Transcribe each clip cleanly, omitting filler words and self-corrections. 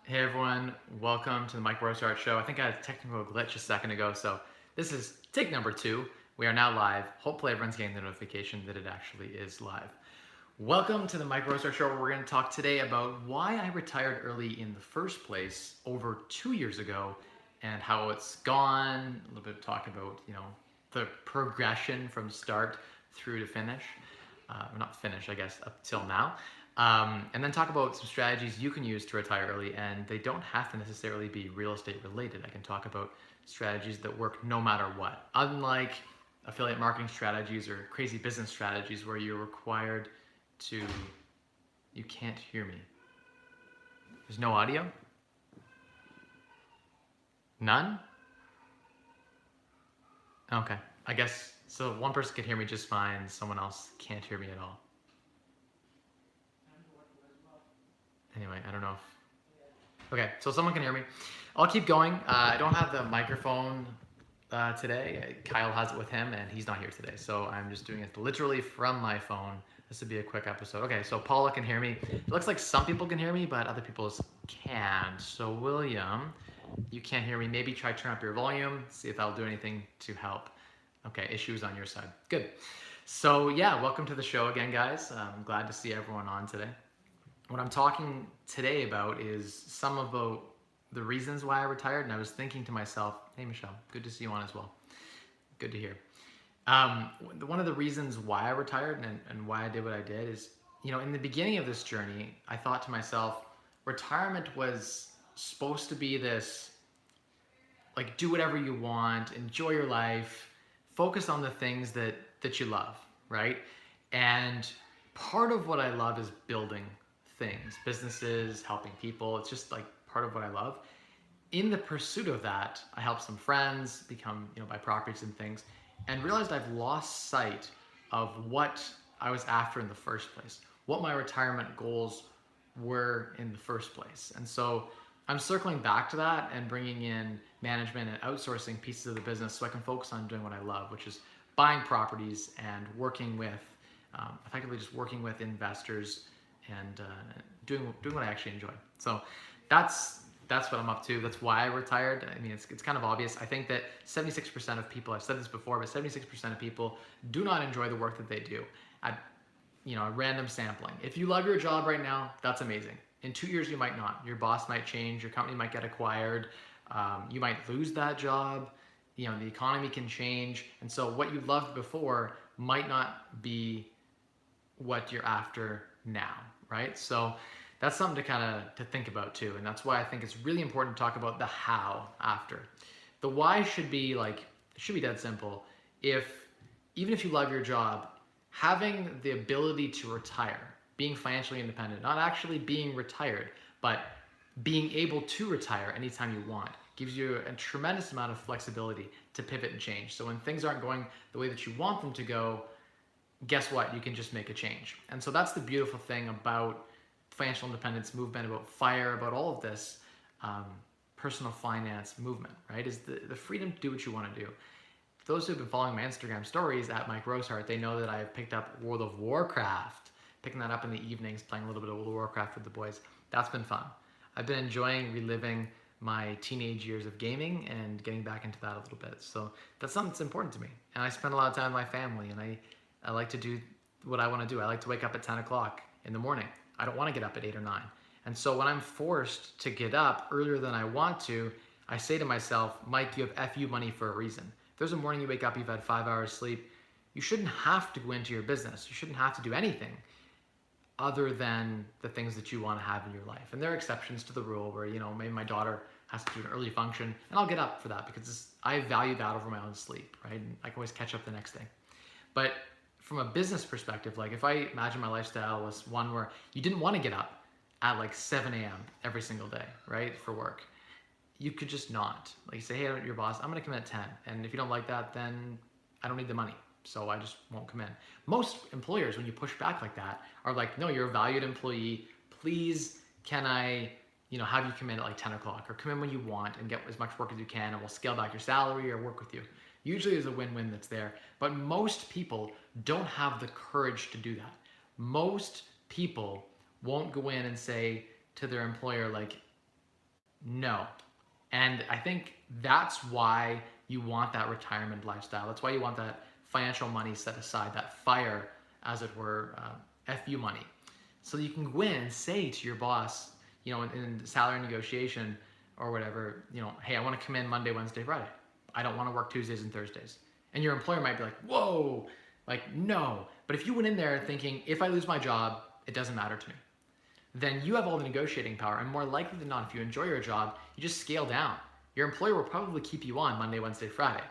Hey everyone, welcome to the Mike Rosehart Show. I think I had a technical glitch a second ago, so this is take number 2. We are now live. Hopefully everyone's getting the notification that it actually is live. Welcome to the Mike Rosehart Show, where we're going to talk today about why I retired early in the first place over 2 years ago and how it's gone. A little bit of talk about, the progression from start through to finish. Not finish, I guess, up till now. And then talk about some strategies you can use to retire early, and they don't have to necessarily be real estate related. I can talk about strategies that work no matter what. Unlike affiliate marketing strategies or crazy business strategies where you're required to, you can't hear me. There's no audio? None? Okay, I guess, so one person can hear me just fine, someone else can't hear me at all. Anyway, I don't know if... Okay, so someone can hear me. I'll keep going. I don't have the microphone today. Kyle has it with him, and he's not here today. So I'm just doing it literally from my phone. This would be a quick episode. Okay, so Paula can hear me. It looks like some people can hear me, but other people can't. So William, you can't hear me. Maybe try turn up your volume, see if that'll do anything to help. Okay, issues on your side. Good. So yeah, welcome to the show again, guys. I'm glad to see everyone on today. What I'm talking today about is some of the reasons why I retired, and I was thinking to myself, hey Michelle, good to see you on as well. Good to hear. One of the reasons why I retired and why I did what I did is, in the beginning of this journey, I thought to myself, retirement was supposed to be this, like, do whatever you want, enjoy your life, focus on the things that you love, right? And part of what I love is building things, businesses, helping people. It's just like part of what I love. In the pursuit of that, I helped some friends become, buy properties and things, and realized I've lost sight of what I was after in the first place, what my retirement goals were in the first place. And so I'm circling back to that and bringing in management and outsourcing pieces of the business so I can focus on doing what I love, which is buying properties and working with, effectively just working with investors and doing what I actually enjoy. So that's what I'm up to. That's why I retired. I mean, it's kind of obvious. I think that 76% of people, I've said this before, but 76% of people do not enjoy the work that they do at, a random sampling. If you love your job right now, that's amazing. In 2 years, you might not. Your boss might change. Your company might get acquired. You might lose that job. The economy can change. And so what you loved before might not be what you're after now, right? So that's something to think about too. And that's why I think it's really important to talk about the how after. The why should be dead simple. Even if you love your job, having the ability to retire, being financially independent, not actually being retired, but being able to retire anytime you want, gives you a tremendous amount of flexibility to pivot and change. So when things aren't going the way that you want them to go, guess what? You can just make a change. And so that's the beautiful thing about financial independence movement, about FIRE, about all of this personal finance movement, right? Is the freedom to do what you want to do. Those who have been following my Instagram stories at Mike Rosehart, they know that I've picked up World of Warcraft, picking that up in the evenings, playing a little bit of World of Warcraft with the boys. That's been fun. I've been enjoying reliving my teenage years of gaming and getting back into that a little bit. So that's something that's important to me. And I spend a lot of time with my family, and I like to do what I want to do. I like to wake up at 10 o'clock in the morning. I don't want to get up at 8 or 9. And so when I'm forced to get up earlier than I want to, I say to myself, Mike, you have FU money for a reason. If there's a morning you wake up, you've had 5 hours sleep, you shouldn't have to go into your business. You shouldn't have to do anything other than the things that you want to have in your life. And there are exceptions to the rule where, maybe my daughter has to do an early function, and I'll get up for that because I value that over my own sleep, right? And I can always catch up the next day. But from a business perspective, like if I imagine my lifestyle was one where you didn't want to get up at like 7 a.m. every single day, right, for work, you could just not. Like you say, hey, your boss, I'm going to come in at 10. And if you don't like that, then I don't need the money. So I just won't come in. Most employers, when you push back like that, are like, no, you're a valued employee. Please, can I, have you come in at like 10 o'clock or come in when you want and get as much work as you can, and we'll scale back your salary or work with you. Usually there's a win-win that's there. But most people don't have the courage to do that. Most people won't go in and say to their employer, like, No. And I think that's why you want that retirement lifestyle. That's why you want that financial money set aside, that fire, as it were, FU money. So you can go in and say to your boss, in salary negotiation or whatever, hey, I want to come in Monday, Wednesday, Friday. I don't want to work Tuesdays and Thursdays. And your employer might be like, whoa, like, no. But if you went in there thinking, if I lose my job, it doesn't matter to me, then you have all the negotiating power. And more likely than not, if you enjoy your job, you just scale down. Your employer will probably keep you on Monday, Wednesday, Friday.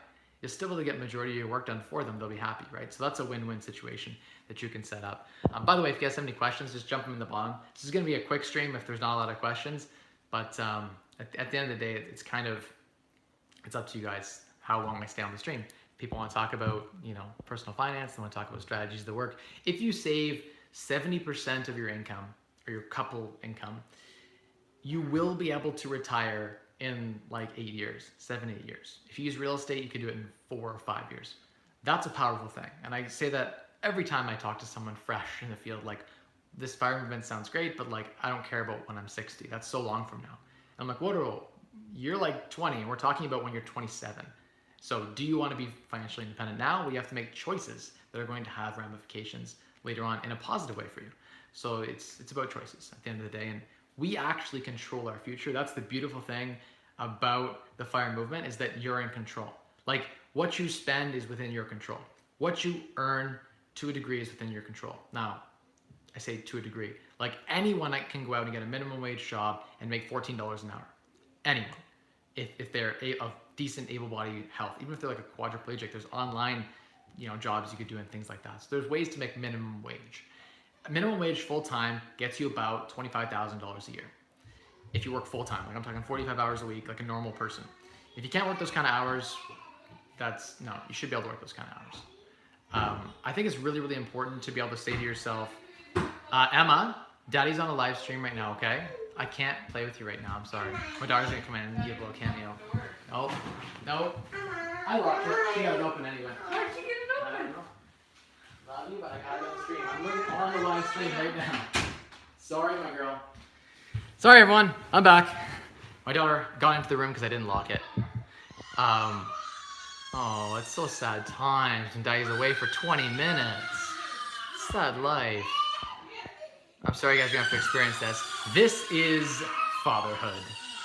You'll still be able to get majority of your work done for them. They'll be happy, right? So that's a win-win situation that you can set up. By the way, if you guys have any questions, just jump them in the bottom. This is going to be a quick stream if there's not a lot of questions. But at the end of the day, it's up to you guys how long I stay on the stream. People want to talk about, personal finance. They want to talk about strategies that work. If you save 70% of your income or your couple income, you will be able to retire in like 8 years, 7, 8 years. If you use real estate, you can do it in 4 or 5 years. That's a powerful thing. And I say that every time I talk to someone fresh in the field, like, this fire movement sounds great, but like, I don't care about when I'm 60. That's so long from now. And I'm like, whoa, you're like 20 and we're talking about when you're 27. So do you want to be financially independent now? We have to make choices that are going to have ramifications later on in a positive way for you. So it's about choices at the end of the day. And we actually control our future. That's the beautiful thing about the fire movement, is that you're in control. Like, what you spend is within your control. What you earn, to a degree, is within your control. Now, I say to a degree. Like, anyone can go out and get a minimum wage job and make $14 an hour. Anyone. If they're of decent able-bodied health. Even if they're like a quadriplegic, there's online jobs you could do and things like that. So there's ways to make minimum wage. Minimum wage full-time gets you about $25,000 a year. If you work full-time, like I'm talking 45 hours a week, like a normal person. If you can't work those kind of hours, you should be able to work those kind of hours. I think it's really, really important to be able to say to yourself, Emma, Daddy's on a live stream right now, okay? I can't play with you right now, I'm sorry. My daughter's gonna come in and give a little cameo. No. I locked it. She got it open anyway. How'd you get it open? Love you, but I got it on the stream. I'm on the live stream right now. Sorry, my girl. Sorry, everyone. I'm back. My daughter got into the room because I didn't lock it. Oh, it's so sad times when Daddy's away for 20 minutes. Sad life. I'm sorry, you guys are going to have to experience this. This is fatherhood.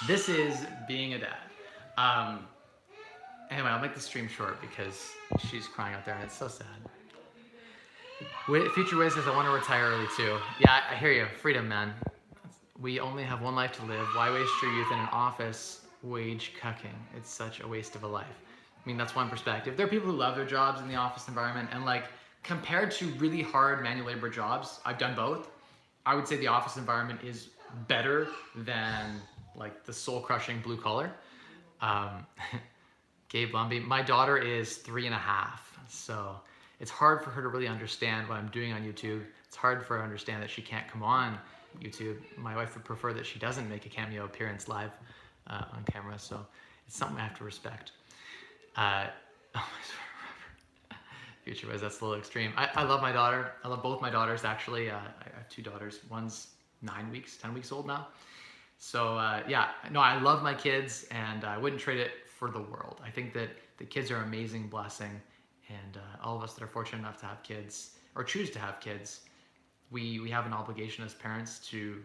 This is being a dad. Anyway, I'll make the stream short because she's crying out there and it's so sad. Future Wiz says, I want to retire early too. Yeah, I hear you. Freedom, man. We only have one life to live. Why waste your youth in an office wage cucking? It's such a waste of a life. I mean, that's one perspective. There are people who love their jobs in the office environment, and like, compared to really hard manual labor jobs, I've done both. I would say the office environment is better than like the soul crushing blue collar. Gabe Lumby, my daughter is 3.5, so it's hard for her to really understand what I'm doing on YouTube. It's hard for her to understand that she can't come on YouTube. My wife would prefer that she doesn't make a cameo appearance live on camera, so it's something I have to respect. Future Wiz, that's a little extreme. I love my daughter. I love both my daughters, actually. I have 2 daughters. One's 10 weeks old now. So I love my kids, and I wouldn't trade it for the world. I think that the kids are an amazing blessing, and all of us that are fortunate enough to have kids, or choose to have kids, we have an obligation as parents to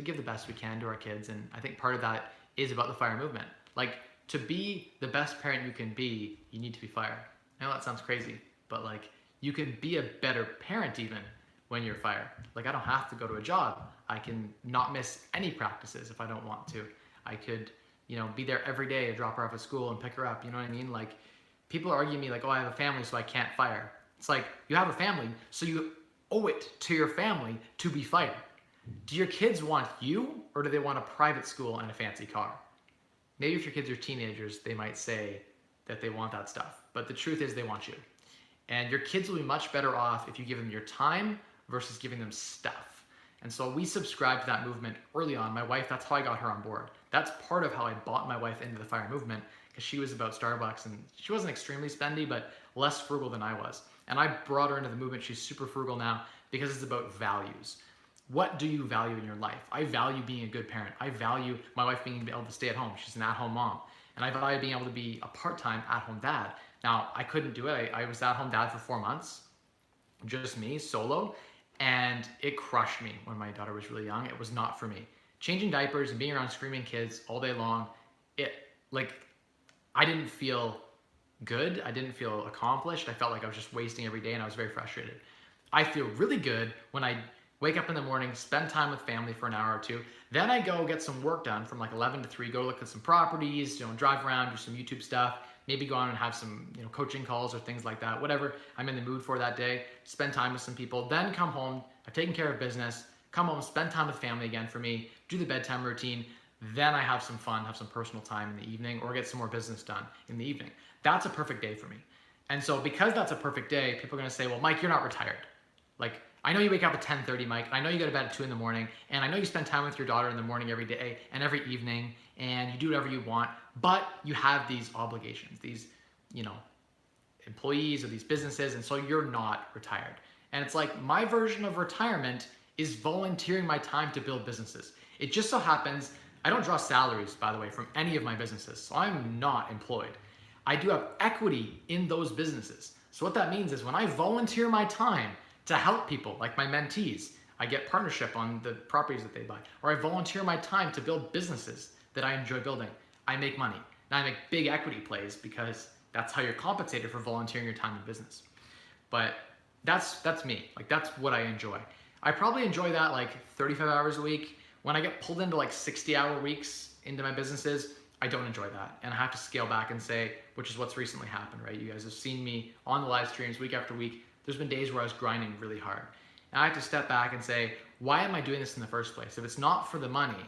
give the best we can to our kids, and I think part of that is about the fire movement. Like, to be the best parent you can be, you need to be fire. I know that sounds crazy, but like, you can be a better parent even when you're fire. Like, I don't have to go to a job. I can not miss any practices if I don't want to. I could, be there every day to drop her off at school and pick her up. You know what I mean? Like, people argue me like, oh, I have a family, so I can't fire. It's like, you have a family, so you owe it to your family to be fire. Do your kids want you, or do they want a private school and a fancy car? Maybe if your kids are teenagers, they might say that they want that stuff. But the truth is, they want you. And your kids will be much better off if you give them your time versus giving them stuff. And so we subscribed to that movement early on. My wife, that's how I got her on board. That's part of how I bought my wife into the fire movement, because she was about Starbucks, and she wasn't extremely spendy, but less frugal than I was. And I brought her into the movement. She's super frugal now because it's about values. What do you value in your life? I value being a good parent. I value my wife being able to stay at home. She's an at-home mom. And I value being able to be a part-time at-home dad. Now, I couldn't do it. I was at-home dad for 4 months, just me, solo, and it crushed me when my daughter was really young. It was not for me. Changing diapers and being around screaming kids all day long, I didn't feel good. I didn't feel accomplished. I felt like I was just wasting every day, and I was very frustrated. I feel really good when I wake up in the morning, spend time with family for an hour or two. Then I go get some work done from like 11 to 3, go look at some properties, drive around, do some YouTube stuff, maybe go on and have some coaching calls or things like that, whatever I'm in the mood for that day, spend time with some people, then come home, I've taken care of business, come home, spend time with family again for me, do the bedtime routine, then I have some fun, have some personal time in the evening, or get some more business done in the evening. That's a perfect day for me. And so because that's a perfect day, people are gonna say, well, Mike, you're not retired. Like, I know you wake up at 10:30, Mike, and I know you go to bed at 2 in the morning, and I know you spend time with your daughter in the morning every day and every evening, and you do whatever you want, but you have these obligations, these, employees or these businesses, and so you're not retired. And it's like, my version of retirement is volunteering my time to build businesses. It just so happens, I don't draw salaries, by the way, from any of my businesses, so I'm not employed. I do have equity in those businesses. So what that means is when I volunteer my time to help people, like my mentees, I get partnership on the properties that they buy, or I volunteer my time to build businesses that I enjoy building. I make money. Now I make big equity plays because that's how you're compensated for volunteering your time in business. But that's me. Like, that's what I enjoy. I probably enjoy that like 35 hours a week. When I get pulled into like 60-hour weeks into my businesses, I don't enjoy that. And I have to scale back and say, which is what's recently happened, right? You guys have seen me on the live streams week after week. There's been days where I was grinding really hard. And I have to step back and say, why am I doing this in the first place? If it's not for the money,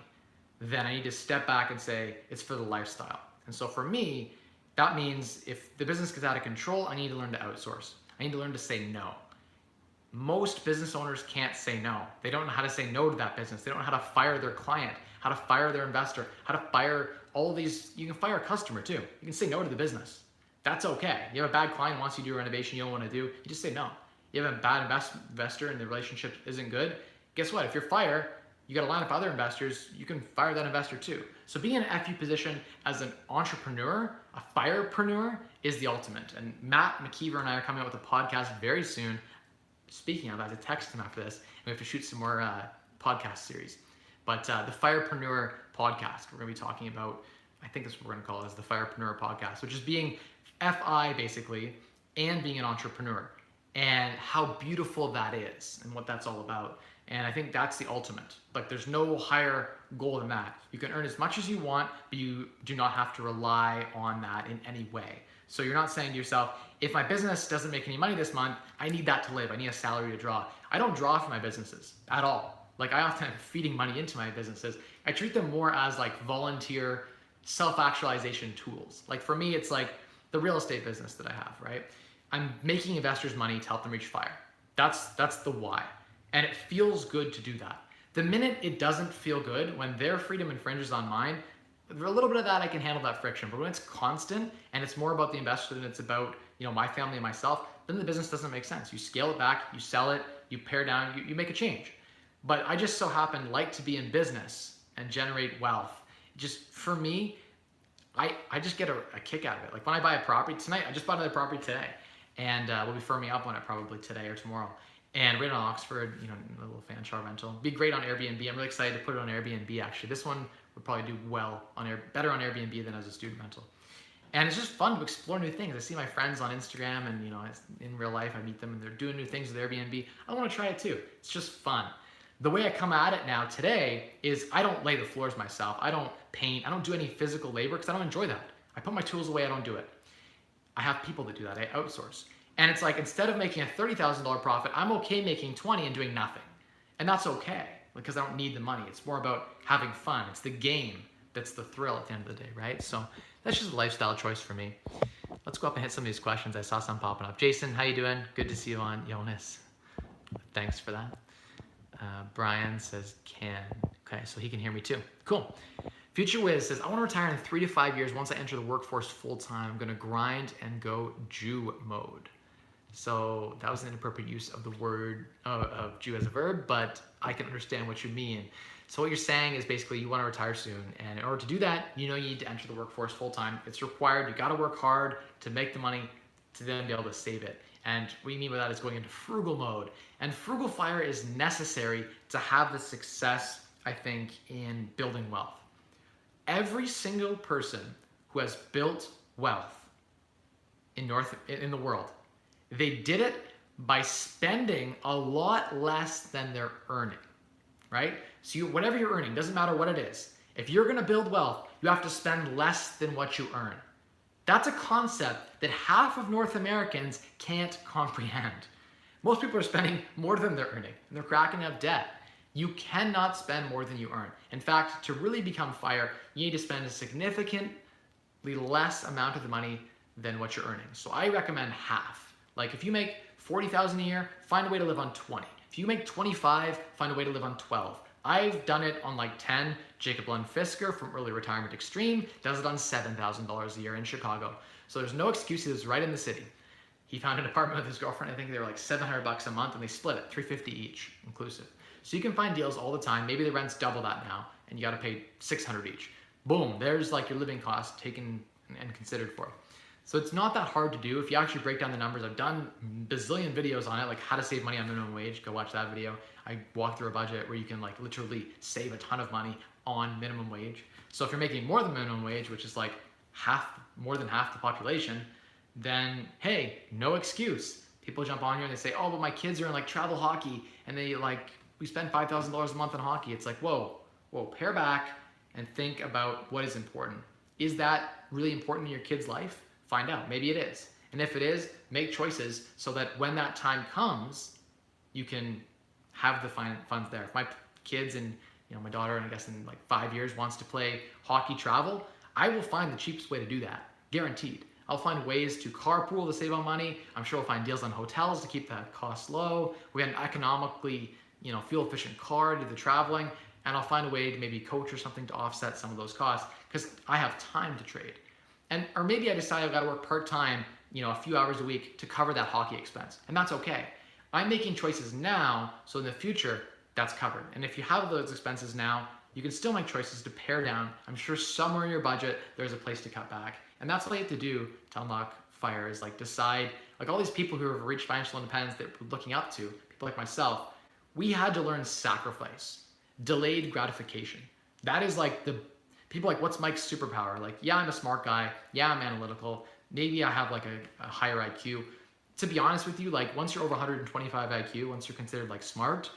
then I need to step back and say, it's for the lifestyle. And so for me, that means if the business gets out of control, I need to learn to outsource. I need to learn to say no. Most business owners can't say no. They don't know how to say no to that business. They don't know how to fire their client, how to fire their investor, how to fire all these. You can fire a customer too. You can say no to the business. That's okay. You have a bad client wants you to do a renovation you don't want to do, you just say no. You have a bad investor and the relationship isn't good, guess what? If you're fired, you got to line up other investors, you can fire that investor too. So being in an FU position as an entrepreneur, a firepreneur, is the ultimate. And Matt McKeever and I are coming out with a podcast very soon. Speaking of, I have to text him after this, and we have to shoot some more podcast series. But the Firepreneur podcast, we're going to be talking about, I think that's what we're going to call it, as the Firepreneur podcast, which is being FI basically, and being an entrepreneur, and how beautiful that is, and what that's all about. And I think that's the ultimate. Like, there's no higher goal than that. You can earn as much as you want, but you do not have to rely on that in any way. So you're not saying to yourself, if my business doesn't make any money this month, I need that to live. I need a salary to draw. I don't draw for my businesses at all. Like, I often am feeding money into my businesses. I treat them more as like volunteer self-actualization tools. Like, for me, it's like the real estate business that I have, right? I'm making investors money to help them reach FIRE. That's the why. And it feels good to do that. The minute it doesn't feel good, when their freedom infringes on mine, a little bit of that I can handle that friction. But when it's constant and it's more about the investor than it's about my family and myself, then the business doesn't make sense. You scale it back, you sell it, you pare down, you make a change. But I just so happen like to be in business and generate wealth. Just for me, I just get a kick out of it. Like, when I buy a property tonight, I just bought another property today, and we'll be firming up on it probably today or tomorrow. And right on Oxford, a little fan char rental. Be great on Airbnb. I'm really excited to put it on Airbnb actually. This one would probably do well better on Airbnb than as a student rental. And it's just fun to explore new things. I see my friends on Instagram, and in real life I meet them and they're doing new things with Airbnb. I want to try it too. It's just fun. The way I come at it now today is I don't lay the floors myself. I don't paint. I don't do any physical labor because I don't enjoy that. I put my tools away. I don't do it. I have people that do that. I outsource. And it's like, instead of making a $30,000 profit, I'm okay making 20 and doing nothing. And that's okay, because I don't need the money. It's more about having fun. It's the game that's the thrill at the end of the day, right? So that's just a lifestyle choice for me. Let's go up and hit some of these questions. I saw some popping up. Jason, how you doing? Good to see you on. Jonas, thanks for that. Brian says can. Okay, so he can hear me too. Cool. Future Wiz says, I want to retire in 3 to 5 years. Once I enter the workforce full time, I'm going to grind and go Jew mode. So that was an inappropriate use of the word of Jew as a verb, but I can understand what you mean. So what you're saying is basically you want to retire soon, and in order to do that, you need to enter the workforce full time. It's required. You got to work hard to make the money to then be able to save it. And what you mean by that is going into frugal mode. And frugal fire is necessary to have the success, I think, in building wealth. Every single person who has built wealth in the world, they did it by spending a lot less than they're earning, right? So whatever you're earning, doesn't matter what it is. If you're gonna build wealth, you have to spend less than what you earn. That's a concept that half of North Americans can't comprehend. Most people are spending more than they're earning, and they're cracking up debt. You cannot spend more than you earn. In fact, to really become fire, you need to spend a significantly less amount of the money than what you're earning. So I recommend half. Like if you make 40,000 a year, find a way to live on 20. If you make 25, find a way to live on 12. I've done it on like 10. Jacob Lund Fisker from Early Retirement Extreme does it on $7,000 a year in Chicago. So there's no excuse. He lives right in the city. He found an apartment with his girlfriend. I think they were like $700 a month, and they split it, $350 each, inclusive. So you can find deals all the time. Maybe the rent's double that now, and you got to pay $600 each. Boom, there's like your living cost taken and considered for. So it's not that hard to do. If you actually break down the numbers, I've done bazillion videos on it, like how to save money on minimum wage. Go watch that video. I walk through a budget where you can like literally save a ton of money on minimum wage. So if you're making more than minimum wage, which is like more than half the population, then hey, no excuse. People jump on here and they say, oh, but my kids are in like travel hockey and we spend $5,000 a month on hockey. It's like, whoa, pare back and think about what is important. Is that really important in your kid's life? Find out. Maybe it is. And if it is, make choices so that when that time comes, you can have the funds there. If my kids and my daughter, and I guess in like 5 years, wants to play hockey travel, I will find the cheapest way to do that. Guaranteed. I'll find ways to carpool to save on money. I'm sure we'll find deals on hotels to keep that cost low. We have an economically, fuel efficient car to do the traveling, and I'll find a way to maybe coach or something to offset some of those costs because I have time to trade. Or maybe I decide I've got to work part-time, a few hours a week to cover that hockey expense, and that's okay. I'm making choices now, so in the future, that's covered. And if you have those expenses now, you can still make choices to pare down. I'm sure somewhere in your budget, there's a place to cut back. And that's all you have to do to unlock fire is like decide, like all these people who have reached financial independence that we're looking up to, people like myself, we had to learn sacrifice, delayed gratification. That is like the people like, what's Mike's superpower? Like, yeah, I'm a smart guy. Yeah, I'm analytical. Maybe I have like a higher IQ. To be honest with you, like once you're over 125 IQ, once you're considered like smart,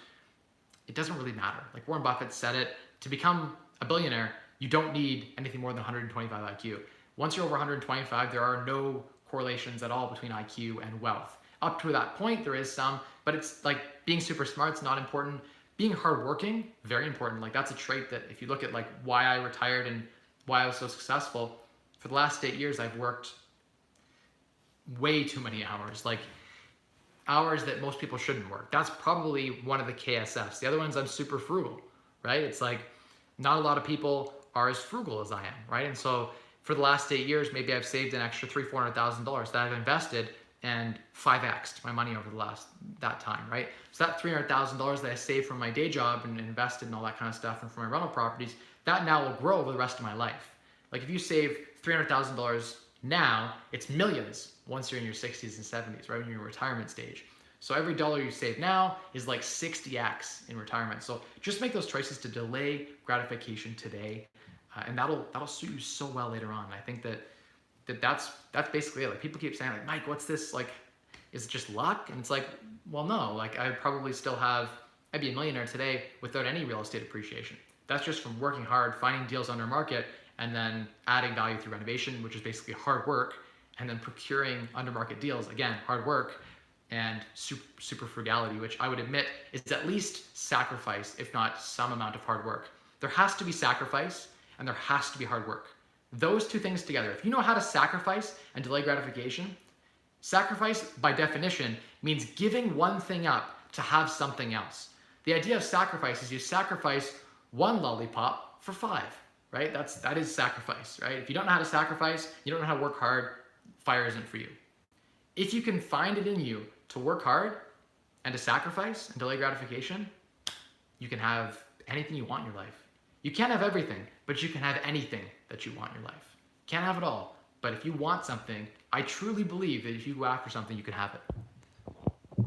it doesn't really matter. Like Warren Buffett said it, to become a billionaire, you don't need anything more than 125 IQ. Once you're over 125, there are no correlations at all between IQ and wealth. Up to that point, there is some, but it's like being super smart is not important. Being hardworking, very important. Like that's a trait that if you look at like why I retired and why I was so successful, for the last 8 years, I've worked way too many hours, like hours that most people shouldn't work. That's probably one of the KSFs. The other ones, I'm super frugal, right? It's like not a lot of people are as frugal as I am, right? And so for the last 8 years, maybe I've saved an extra $300,000-$400,000 that I've invested and 5x'd my money over that time, right? So that $300,000 that I saved from my day job and invested and all that kind of stuff and from my rental properties, that now will grow over the rest of my life. Like if you save $300,000 now, it's millions once you're in your 60s and 70s, right? When you're in your retirement stage. So every dollar you save now is like 60x in retirement. So just make those choices to delay gratification today, and that'll suit you so well later on. I think that's basically it. Like people keep saying like, Mike, what's this? Like, is it just luck? And it's like, well, no. Like I'd be a millionaire today without any real estate appreciation. That's just from working hard, finding deals under market, and then adding value through renovation, which is basically hard work, and then procuring under market deals, again, hard work, and super frugality, which I would admit is at least sacrifice, if not some amount of hard work. There has to be sacrifice and there has to be hard work. Those two things together. If you know how to sacrifice and delay gratification, sacrifice by definition means giving one thing up to have something else. The idea of sacrifice is you sacrifice one lollipop for 5, right? That is sacrifice, right? If you don't know how to sacrifice, you don't know how to work hard, fire isn't for you. if you can find it in you to work hard and to sacrifice and delay gratification, you can have anything you want in your life. You can't have everything, but you can have anything that you want in your life. Can't have it all, but if you want something, I truly believe that if you go after something, you can have it.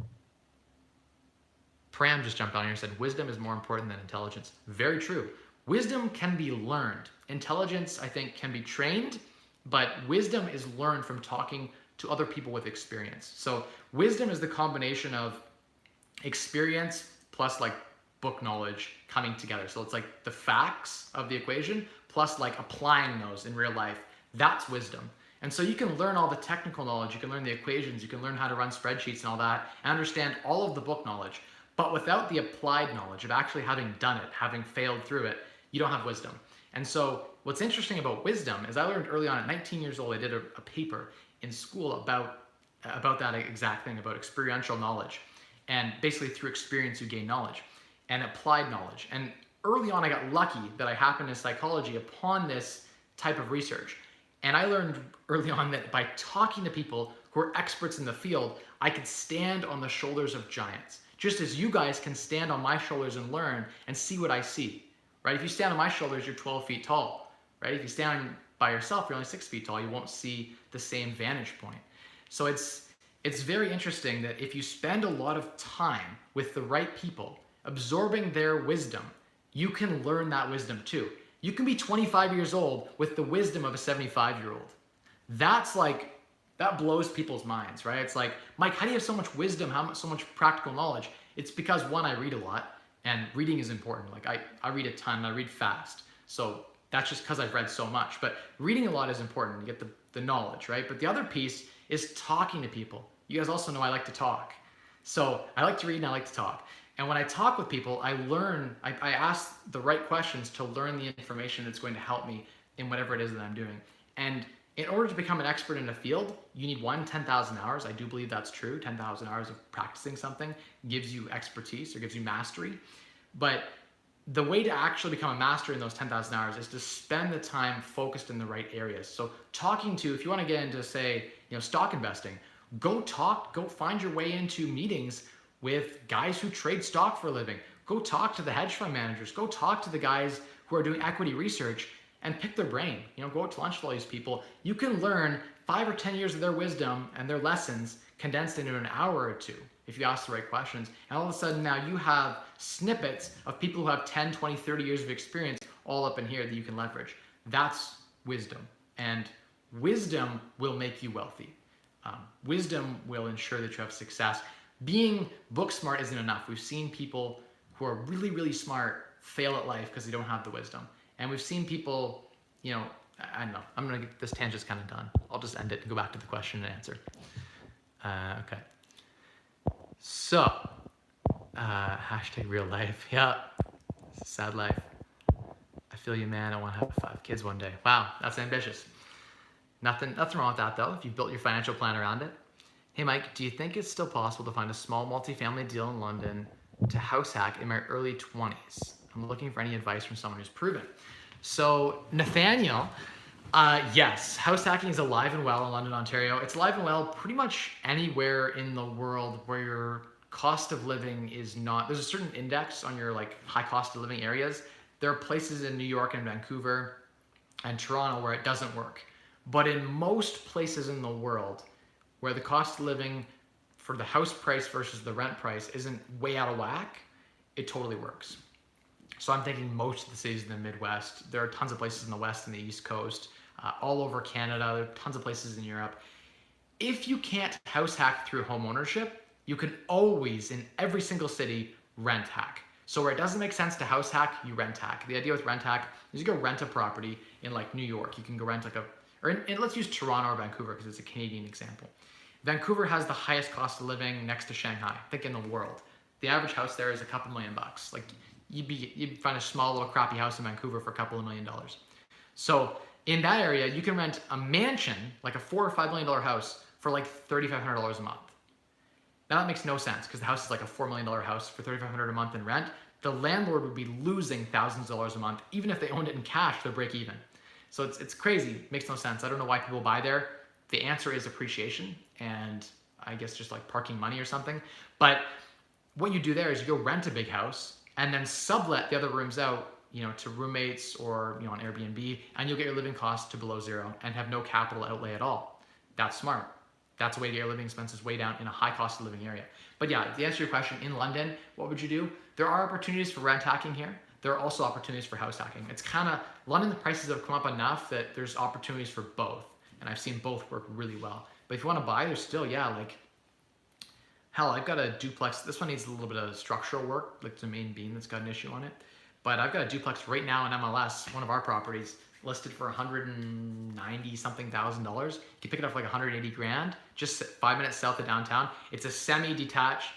Pram just jumped on here and said, wisdom is more important than intelligence. Very true. Wisdom can be learned. Intelligence, I think, can be trained, but wisdom is learned from talking to other people with experience. So wisdom is the combination of experience plus like book knowledge coming together. So it's like the facts of the equation plus like applying those in real life. That's wisdom. And so you can learn all the technical knowledge, you can learn the equations, you can learn how to run spreadsheets and all that, and understand all of the book knowledge. But without the applied knowledge of actually having done it, having failed through it, you don't have wisdom. And so what's interesting about wisdom is I learned early on at 19 years old, I did a paper in school about that exact thing, about experiential knowledge. And basically through experience you gain knowledge and applied knowledge. And early on I got lucky that I happened in psychology upon this type of research. And I learned early on that by talking to people who are experts in the field, I could stand on the shoulders of giants. Just as you guys can stand on my shoulders and learn and see what I see, right? If you stand on my shoulders, you're 12 feet tall, right? If you stand by yourself, you're only 6 feet tall. You won't see the same vantage point. So it's very interesting that if you spend a lot of time with the right people, absorbing their wisdom, you can learn that wisdom too. You can be 25 years old with the wisdom of a 75-year-old. That blows people's minds, right? It's like, Mike, how do you have so much wisdom, so much practical knowledge? It's because one, I read a lot, and reading is important. Like I read a ton, and I read fast. So that's just because I've read so much. But reading a lot is important to get the knowledge, right? But the other piece is talking to people. You guys also know I like to talk. So I like to read and I like to talk. And when I talk with people, I learn, I ask the right questions to learn the information that's going to help me in whatever it is that I'm doing. And in order to become an expert in a field, you need 10,000 hours. I do believe that's true. 10,000 hours of practicing something gives you expertise or gives you mastery. But the way to actually become a master in those 10,000 hours is to spend the time focused in the right areas. So talking to, if you want to get into, say, stock investing, go find your way into meetings with guys who trade stock for a living. Go talk to the hedge fund managers. Go talk to the guys who are doing equity research and pick their brain. Go out to lunch with all these people. You can learn 5 or 10 years of their wisdom and their lessons condensed into an hour or two if you ask the right questions. And all of a sudden now you have snippets of people who have 10, 20, 30 years of experience all up in here that you can leverage. That's wisdom. And wisdom will make you wealthy. Wisdom will ensure that you have success. Being book smart isn't enough. We've seen people who are really, really smart fail at life because they don't have the wisdom. And we've seen people, I don't know. I'm going to get this tangent's kind of done. I'll just end it and go back to the question and answer. Okay. So, hashtag real life. Yeah. Sad life. I feel you, man. I want to have 5 kids one day. Wow. That's ambitious. Nothing wrong with that though, if you've built your financial plan around it. Hey Mike, do you think it's still possible to find a small multifamily deal in London to house hack in my early 20s? I'm looking for any advice from someone who's proven. So Nathaniel, yes, house hacking is alive and well in London, Ontario. It's alive and well pretty much anywhere in the world where your cost of living is not, there's a certain index on your high cost of living areas. There are places in New York and Vancouver and Toronto where it doesn't work. But in most places in the world where the cost of living for the house price versus the rent price isn't way out of whack, it totally works. So I'm thinking most of the cities in the Midwest. There are tons of places in the West and the East Coast, all over Canada. There are tons of places in Europe. If you can't house hack through home ownership, you can always, in every single city, rent hack. So where it doesn't make sense to house hack, you rent hack. The idea with rent hack is you go rent a property in New York. You can go rent and let's use Toronto or Vancouver because it's a Canadian example. Vancouver has the highest cost of living next to Shanghai, I think in the world. The average house there is a couple $1 million. You'd find a small little crappy house in Vancouver for a couple of $1 million. So in that area, you can rent a mansion, like a $4 or $5 million house, for $3,500 a month. Now that makes no sense because the house is a $4 million house for $3,500 a month in rent. The landlord would be losing thousands of dollars a month, even if they owned it in cash to break even. So it's crazy, makes no sense. I don't know why people buy there. the answer is appreciation and I guess just like parking money or something. But what you do there is you go rent a big house and then sublet the other rooms out, to roommates or, on Airbnb, and you'll get your living costs to below zero and have no capital outlay at all. That's smart. That's a way to get your living expenses way down in a high cost of living area. But yeah, to answer your question, in London, what would you do? There are opportunities for rent hacking here. There are also opportunities for house hacking. It's kind of, London, the prices have come up enough that there's opportunities for both. And I've seen both work really well. But if you want to buy, there's still, hell, I've got a duplex. This one needs a little bit of structural work, like the main beam that's got an issue on it. But I've got a duplex right now in MLS, one of our properties, listed for $190 something thousand. You can pick it up for like 180 grand, just 5 minutes south of downtown. It's a semi-detached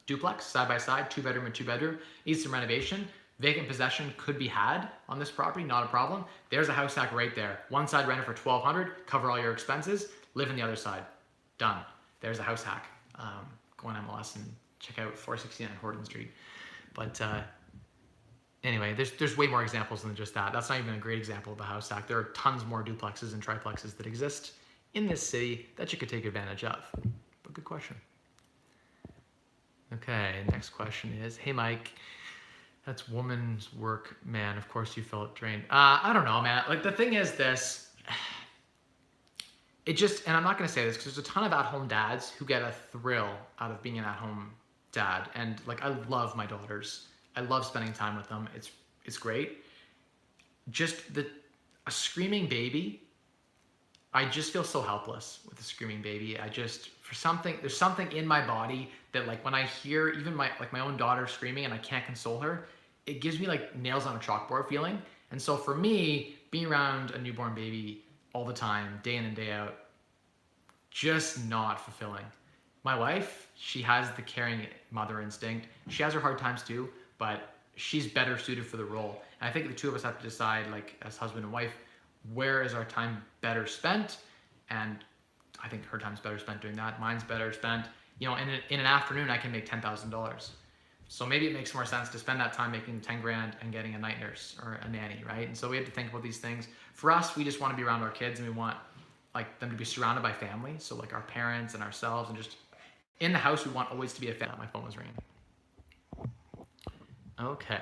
duplex, side by side, 2-bedroom and 2-bedroom. Needs some renovation. Vacant possession could be had on this property, not a problem. There's a house hack right there. One side rented for $1,200, cover all your expenses, live in the other side. Done. There's a house hack. Go on MLS and check out 469 Horton Street. But anyway, there's way more examples than just that. That's not even a great example of a house hack. There are tons more duplexes and triplexes that exist in this city that you could take advantage of. But good question. Okay, next question is, hey Mike, that's woman's work, man. Of course you felt drained. I don't know, man. Like the thing is this, and I'm not going to say this because there's a ton of at-home dads who get a thrill out of being an at-home dad. And like, I love my daughters. I love spending time with them. It's great. Just a screaming baby, I just feel so helpless with a screaming baby. There's something in my body that like when I hear even my own daughter screaming and I can't console her, it gives me like nails on a chalkboard feeling. And so for me, being around a newborn baby all the time, day in and day out, just not fulfilling. My wife, she has the caring mother instinct. She has her hard times too, but she's better suited for the role. And I think the two of us have to decide, like as husband and wife, where is our time better spent? And I think her time's better spent doing that. Mine's better spent, in an afternoon, I can make $10,000. So maybe it makes more sense to spend that time making 10 grand and getting a night nurse or a nanny, right? And so we have to think about these things. For us, we just want to be around our kids and we want like them to be surrounded by family. So like our parents and ourselves, and just in the house, we want always to be a family. My phone was ringing. Okay.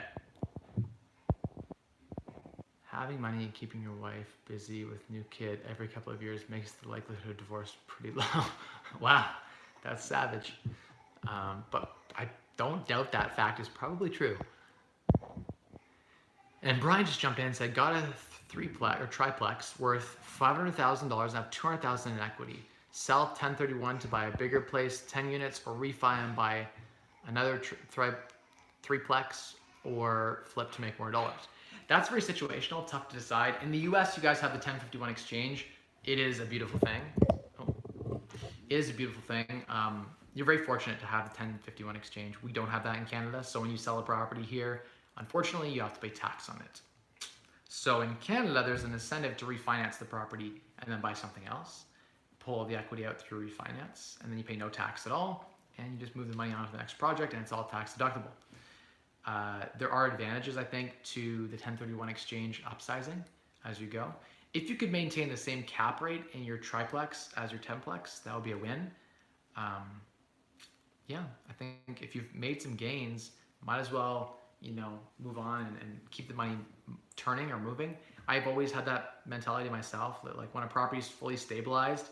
Having money and keeping your wife busy with new kid every couple of years makes the likelihood of divorce pretty low. Wow, that's savage. But I don't doubt that fact is probably true. And Brian just jumped in and said, got a triplex worth $500,000 and have $200,000 in equity. Sell 1031 to buy a bigger place, 10 units, or refi and buy another threeplex, or flip to make more dollars. That's very situational, tough to decide. In the US, you guys have the 1051 exchange. It is a beautiful thing. It is a beautiful thing. You're very fortunate to have the 1051 exchange. We don't have that in Canada. So when you sell a property here, unfortunately, you have to pay tax on it. So in Canada, there's an incentive to refinance the property and then buy something else, pull the equity out through refinance, and then you pay no tax at all, and you just move the money on to the next project, and it's all tax deductible. There are advantages, I think, to the 1031 exchange upsizing as you go. If you could maintain the same cap rate in your triplex as your tenplex, that would be a win. Yeah, I think if you've made some gains, might as well, move on and keep the money turning or moving. I've always had that mentality myself that like when a property is fully stabilized,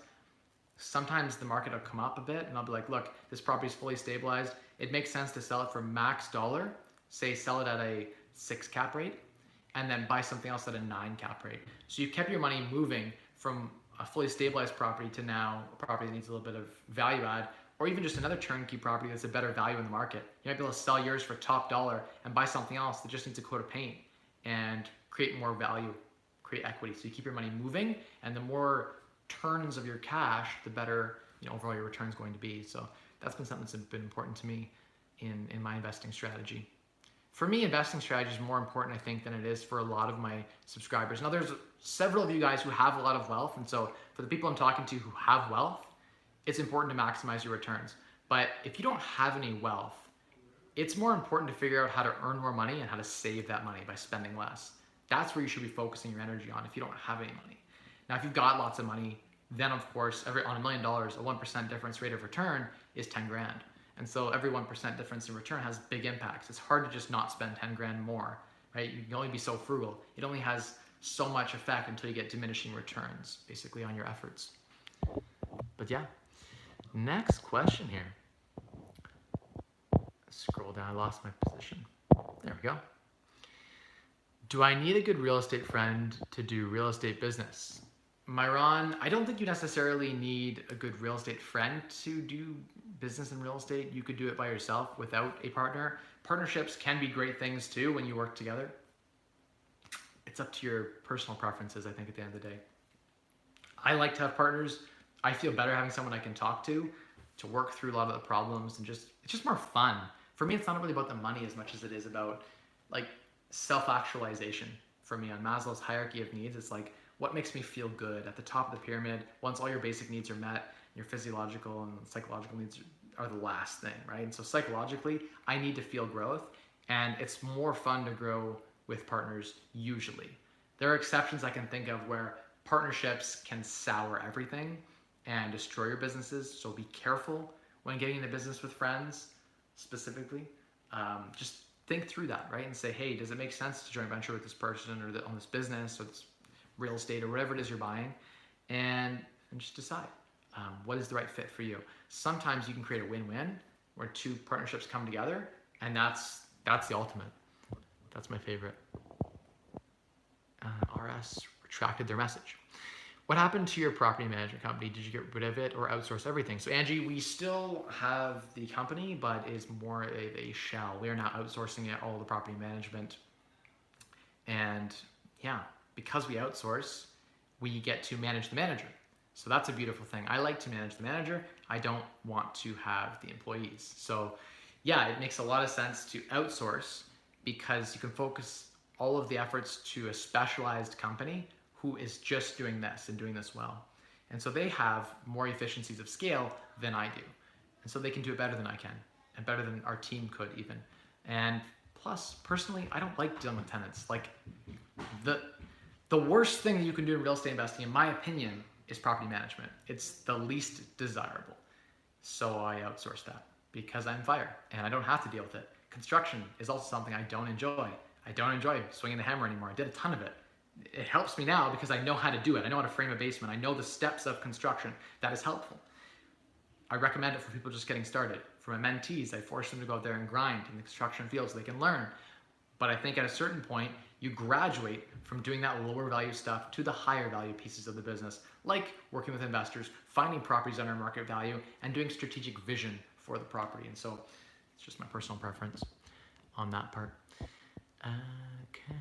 sometimes the market will come up a bit and I'll be like, look, this property is fully stabilized. It makes sense to sell it for max dollar, say sell it at a 6 cap rate, and then buy something else at a 9 cap rate. So you've kept your money moving from a fully stabilized property to now a property that needs a little bit of value add, or even just another turnkey property that's a better value in the market. You might be able to sell yours for top dollar and buy something else that just needs a coat of paint and create more value, create equity. So you keep your money moving, and the more turns of your cash, the better overall your return is going to be. So that's been something that's been important to me in my investing strategy. For me, investing strategy is more important, I think, than it is for a lot of my subscribers. Now, there's several of you guys who have a lot of wealth, and so for the people I'm talking to who have wealth, it's important to maximize your returns. But if you don't have any wealth, it's more important to figure out how to earn more money and how to save that money by spending less. That's where you should be focusing your energy on if you don't have any money. Now, if you've got lots of money, then of course, on $1 million, a 1% difference rate of return is 10 grand. And so every 1% difference in return has big impacts. It's hard to just not spend 10 grand more, right? You can only be so frugal. It only has so much effect until you get diminishing returns, basically, on your efforts. But yeah, next question here. Scroll down, I lost my position. There we go. Do I need a good real estate friend to do real estate business? Myron, I don't think you necessarily need a good real estate friend to do business in real estate. You could do it by yourself without a partner. Partnerships can be great things too when you work together. It's up to your personal preferences, I think, at the end of the day. I like to have partners. I feel better having someone I can talk to work through a lot of the problems, and it's just more fun. For me, it's not really about the money as much as it is about like self-actualization. For me, on Maslow's hierarchy of needs, it's like, what makes me feel good at the top of the pyramid? Once all your basic needs are met, your physiological and psychological needs are the last thing, right? And so psychologically, I need to feel growth, and it's more fun to grow with partners usually. There are exceptions I can think of where partnerships can sour everything and destroy your businesses, so be careful when getting into business with friends specifically. Just think through that, right? And say, hey, does it make sense to joint venture with this person or on this business or this real estate or whatever it is you're buying, and just decide what is the right fit for you. Sometimes you can create a win-win where two partnerships come together, and that's the ultimate. That's my favorite. RS retracted their message. What happened to your property management company? Did you get rid of it or outsource everything? So Angie, we still have the company, but it's more of a shell. We are now outsourcing it, all the property management. And yeah, because we outsource, we get to manage the manager. So that's a beautiful thing. I like to manage the manager. I don't want to have the employees. So yeah, it makes a lot of sense to outsource because you can focus all of the efforts to a specialized company who is just doing this and doing this well. And so they have more efficiencies of scale than I do. And so they can do it better than I can, and better than our team could even. And plus, personally, I don't like dealing with tenants. Like, the worst thing that you can do in real estate investing, in my opinion, is property management. It's the least desirable. So I outsource that because I'm fire and I don't have to deal with it. Construction is also something I don't enjoy. I don't enjoy swinging the hammer anymore. I did a ton of it. It helps me now because I know how to do it. I know how to frame a basement. I know the steps of construction. That is helpful. I recommend it for people just getting started. For my mentees, I force them to go out there and grind in the construction field so they can learn. But I think at a certain point, you graduate from doing that lower value stuff to the higher value pieces of the business, like working with investors, finding properties under market value, and doing strategic vision for the property. And so it's just my personal preference on that part. Okay.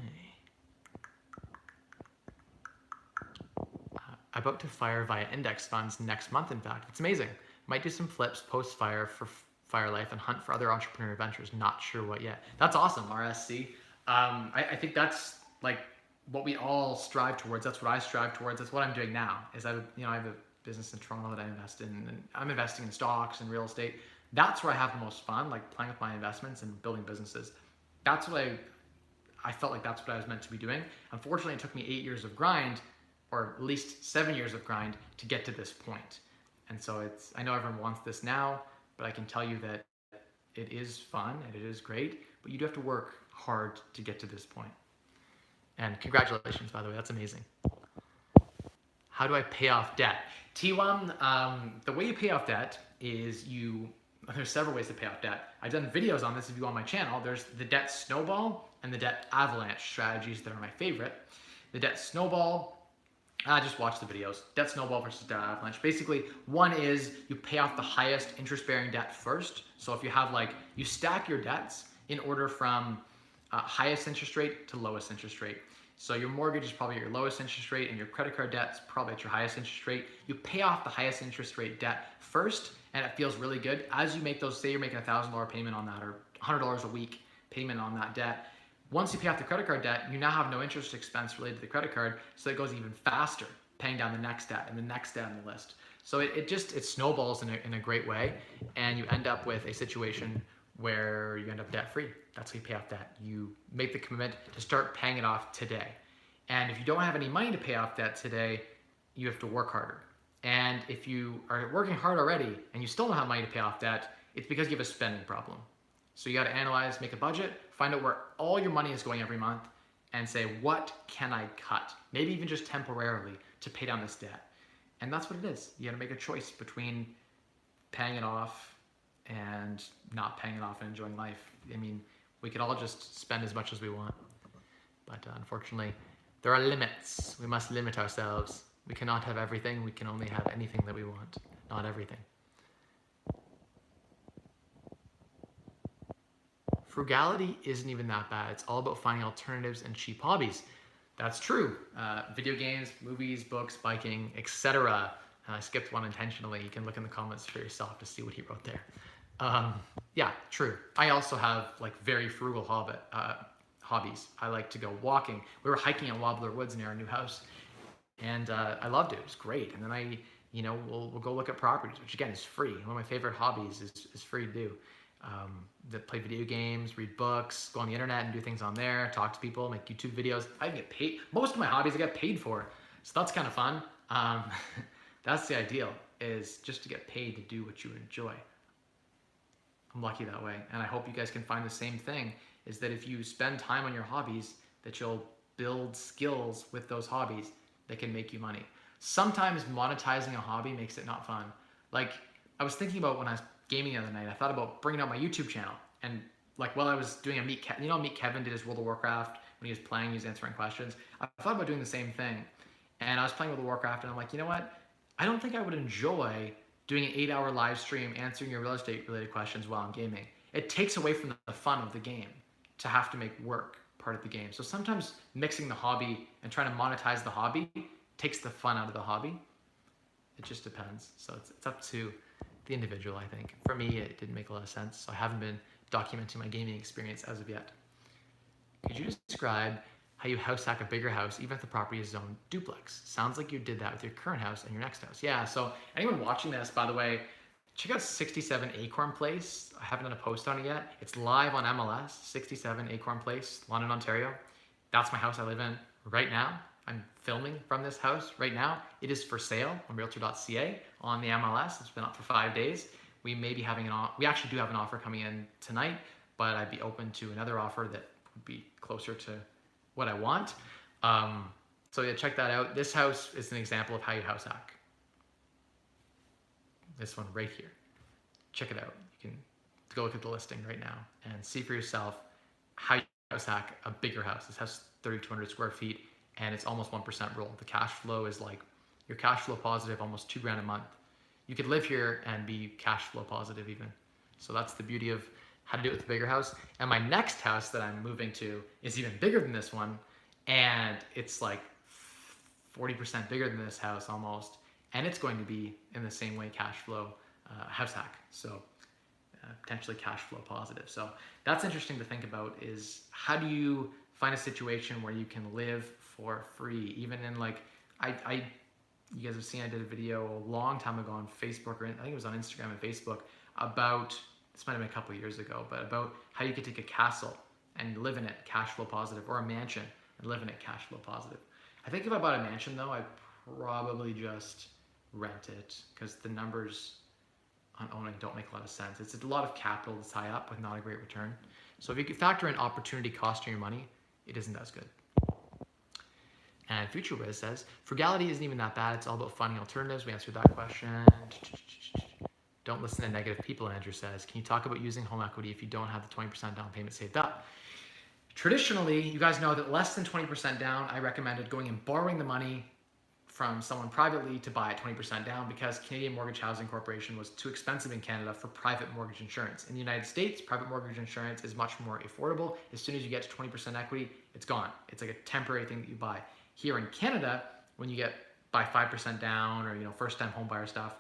I'm about to fire via index funds next month, in fact. It's amazing. Might do some flips post-fire for Fire Life and hunt for other entrepreneur ventures. Not sure what yet. That's awesome, RSC. I think that's like what we all strive towards. That's what I strive towards. That's what I'm doing now. Is I have a business in Toronto that I invest in, and I'm investing in stocks and real estate. That's where I have the most fun, like playing with my investments and building businesses. That's what I felt like that's what I was meant to be doing. Unfortunately, it took me 8 years of grind, or at least 7 years of grind to get to this point. And so I know everyone wants this now, but I can tell you that it is fun and it is great, but you do have to work hard to get to this point. And congratulations, by the way, that's amazing. How do I pay off debt? T1, the way you pay off debt is there's several ways to pay off debt. I've done videos on this if you go on my channel. There's the debt snowball and the debt avalanche strategies that are my favorite. The debt snowball, just watch the videos. Debt snowball versus debt avalanche. Basically, one is you pay off the highest interest-bearing debt first. So if you have you stack your debts in order from highest interest rate to lowest interest rate. So your mortgage is probably your lowest interest rate and your credit card debt's probably at your highest interest rate. You pay off the highest interest rate debt first, and it feels really good. As you make those, say you're making a $1,000 payment on that, or $100 a week payment on that debt, once you pay off the credit card debt, you now have no interest expense related to the credit card, so it goes even faster, paying down the next debt and the next debt on the list. So it snowballs in a great way, and you end up with a situation where you end up debt-free. That's how you pay off debt. You make the commitment to start paying it off today. And if you don't have any money to pay off debt today, you have to work harder. And if you are working hard already and you still don't have money to pay off debt, it's because you have a spending problem. So you got to analyze, make a budget, find out where all your money is going every month, and say, what can I cut? Maybe even just temporarily to pay down this debt. And that's what it is. You got to make a choice between paying it off and not paying it off and enjoying life. I mean, we could all just spend as much as we want. But unfortunately, there are limits. We must limit ourselves. We cannot have everything. We can only have anything that we want, not everything. Frugality isn't even that bad. It's all about finding alternatives and cheap hobbies. That's true. Video games, movies, books, biking, etc. I skipped one intentionally. You can look in the comments for yourself to see what he wrote there. Yeah, true. I also have like very frugal hobbies. I like to go walking. We were hiking in Wobbler Woods near our new house, and I loved it. It was great. And then we'll go look at properties, which again is free. One of my favorite hobbies is free to do. That play video games, read books, go on the internet and do things on there, talk to people, make YouTube videos. I get paid. Most of my hobbies I get paid for, so that's kind of fun. That's the ideal, is just to get paid to do what you enjoy. I'm lucky that way, and I hope you guys can find the same thing, is that if you spend time on your hobbies, that you'll build skills with those hobbies that can make you money. Sometimes monetizing a hobby makes it not fun. Like, I was thinking about when I was gaming the other night, I thought about bringing out my YouTube channel, and like while I was doing Meet Kevin did his World of Warcraft when he was playing, he was answering questions. I thought about doing the same thing, and I was playing World of Warcraft, and I'm like, you know what? I don't think I would enjoy doing an 8-hour live stream answering your real estate related questions while I'm gaming. It takes away from the fun of the game to have to make work part of the game. So sometimes mixing the hobby and trying to monetize the hobby takes the fun out of the hobby. It just depends. So it's up to the individual, I think. For me, it didn't make a lot of sense, so I haven't been documenting my gaming experience as of yet. Could you describe how you house hack a bigger house even if the property is zoned duplex? Sounds like you did that with your current house and your next house. Yeah, so anyone watching this, by the way, check out 67 Acorn Place. I haven't done a post on it yet. It's live on MLS, 67 Acorn Place, London, Ontario. That's my house I live in right now. I'm filming from this house right now. It is for sale on realtor.ca on the MLS. It's been up for 5 days. We may be having we actually do have an offer coming in tonight, but I'd be open to another offer that would be closer to what I want. So yeah, check that out. This house is an example of how you house hack. This one right here. Check it out. You can go look at the listing right now and see for yourself how you house hack a bigger house. This house is 3,200 square feet and it's almost 1% roll. The cash flow is like, you're cash flow positive almost $2,000 a month. You could live here and be cash flow positive even. So that's the beauty of how to do it with the bigger house. And my next house that I'm moving to is even bigger than this one. And it's like 40% bigger than this house almost. And it's going to be in the same way cash flow house hack. So potentially cash flow positive. So that's interesting to think about, is how do you find a situation where you can live for free? Even in like, you guys have seen I did a video a long time ago on Facebook, or I think it was on Instagram and Facebook, about, this might have been a couple of years ago, but about how you could take a castle and live in it cash flow positive, or a mansion and live in it cash flow positive. I think if I bought a mansion though, I'd probably just rent it, because the numbers on owning don't make a lot of sense. It's a lot of capital to tie up with not a great return. So if you could factor in opportunity cost to your money, it isn't as good. And Future Wiz says, frugality isn't even that bad. It's all about finding alternatives. We answered that question. Don't listen to negative people, Andrew says. Can you talk about using home equity if you don't have the 20% down payment saved up? Traditionally, you guys know that less than 20% down, I recommended going and borrowing the money from someone privately to buy it 20% down, because Canadian Mortgage Housing Corporation was too expensive in Canada for private mortgage insurance. In the United States, private mortgage insurance is much more affordable. As soon as you get to 20% equity, it's gone. It's like a temporary thing that you buy. Here in Canada, when you get by 5% down, or first time home buyer stuff,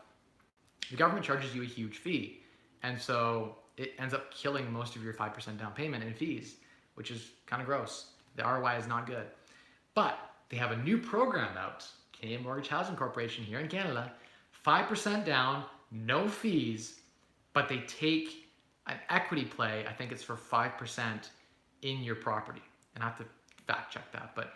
the government charges you a huge fee. And so it ends up killing most of your 5% down payment in fees, which is kind of gross. The ROI is not good. But they have a new program out, Canadian Mortgage Housing Corporation here in Canada, 5% down, no fees, but they take an equity play, I think it's for 5% in your property. And I have to fact check that, but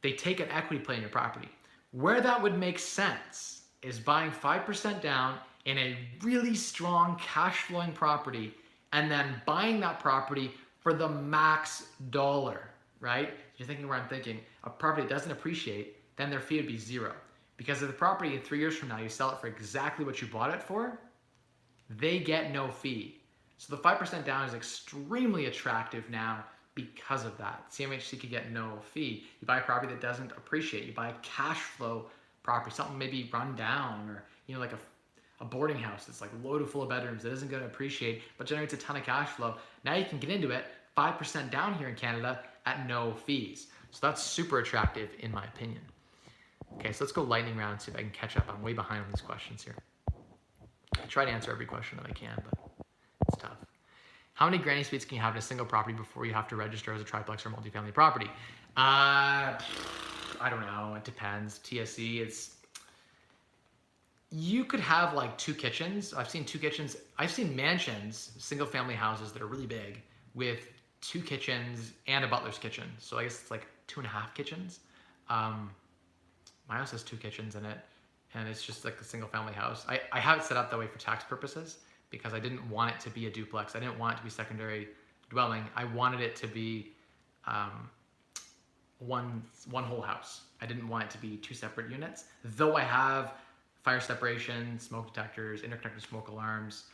they take an equity play in your property. Where that would make sense is buying 5% down in a really strong cash flowing property and then buying that property for the max dollar, right? You're thinking where I'm thinking. A property that doesn't appreciate, then their fee would be zero. Because if the property in 3 years from now you sell it for exactly what you bought it for, they get no fee. So the 5% down is extremely attractive now because of that. CMHC could get no fee. You buy a property that doesn't appreciate. You buy a cash flow property, something maybe run down, or like a boarding house that's like loaded full of bedrooms that isn't going to appreciate but generates a ton of cash flow. Now you can get into it 5% down here in Canada at no fees. So that's super attractive in my opinion. Okay, so let's go lightning round and see if I can catch up. I'm way behind on these questions here. I try to answer every question that I can, but it's tough. How many granny suites can you have in a single property before you have to register as a triplex or multifamily property? I don't know. It depends. TSC, you could have like 2 kitchens. I've seen 2 kitchens. I've seen mansions, single family houses that are really big with 2 kitchens and a butler's kitchen. So I guess it's like 2.5 kitchens. My house has 2 kitchens in it, and it's just like a single family house. I have it set up that way for tax purposes because I didn't want it to be a duplex. I didn't want it to be secondary dwelling. I wanted it to be one whole house. I didn't want it to be 2 separate units, though I have fire separation, smoke detectors, interconnected smoke alarms,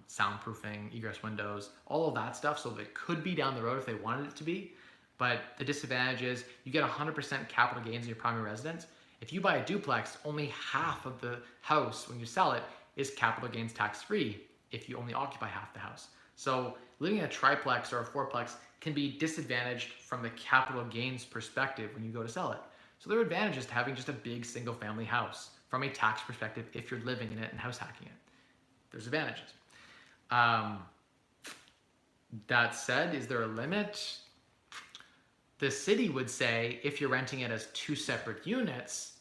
soundproofing, egress windows, all of that stuff, so that it could be down the road if they wanted it to be. But the disadvantage is you get 100% capital gains in your primary residence. If you buy a duplex, only half of the house when you sell it is capital gains tax free if you only occupy half the house. So living in a triplex or a fourplex can be disadvantaged from the capital gains perspective when you go to sell it. So there are advantages to having just a big single family house from a tax perspective if you're living in it and house hacking it. There's advantages. That said, is there a limit? The city would say if you're renting it as 2 separate units,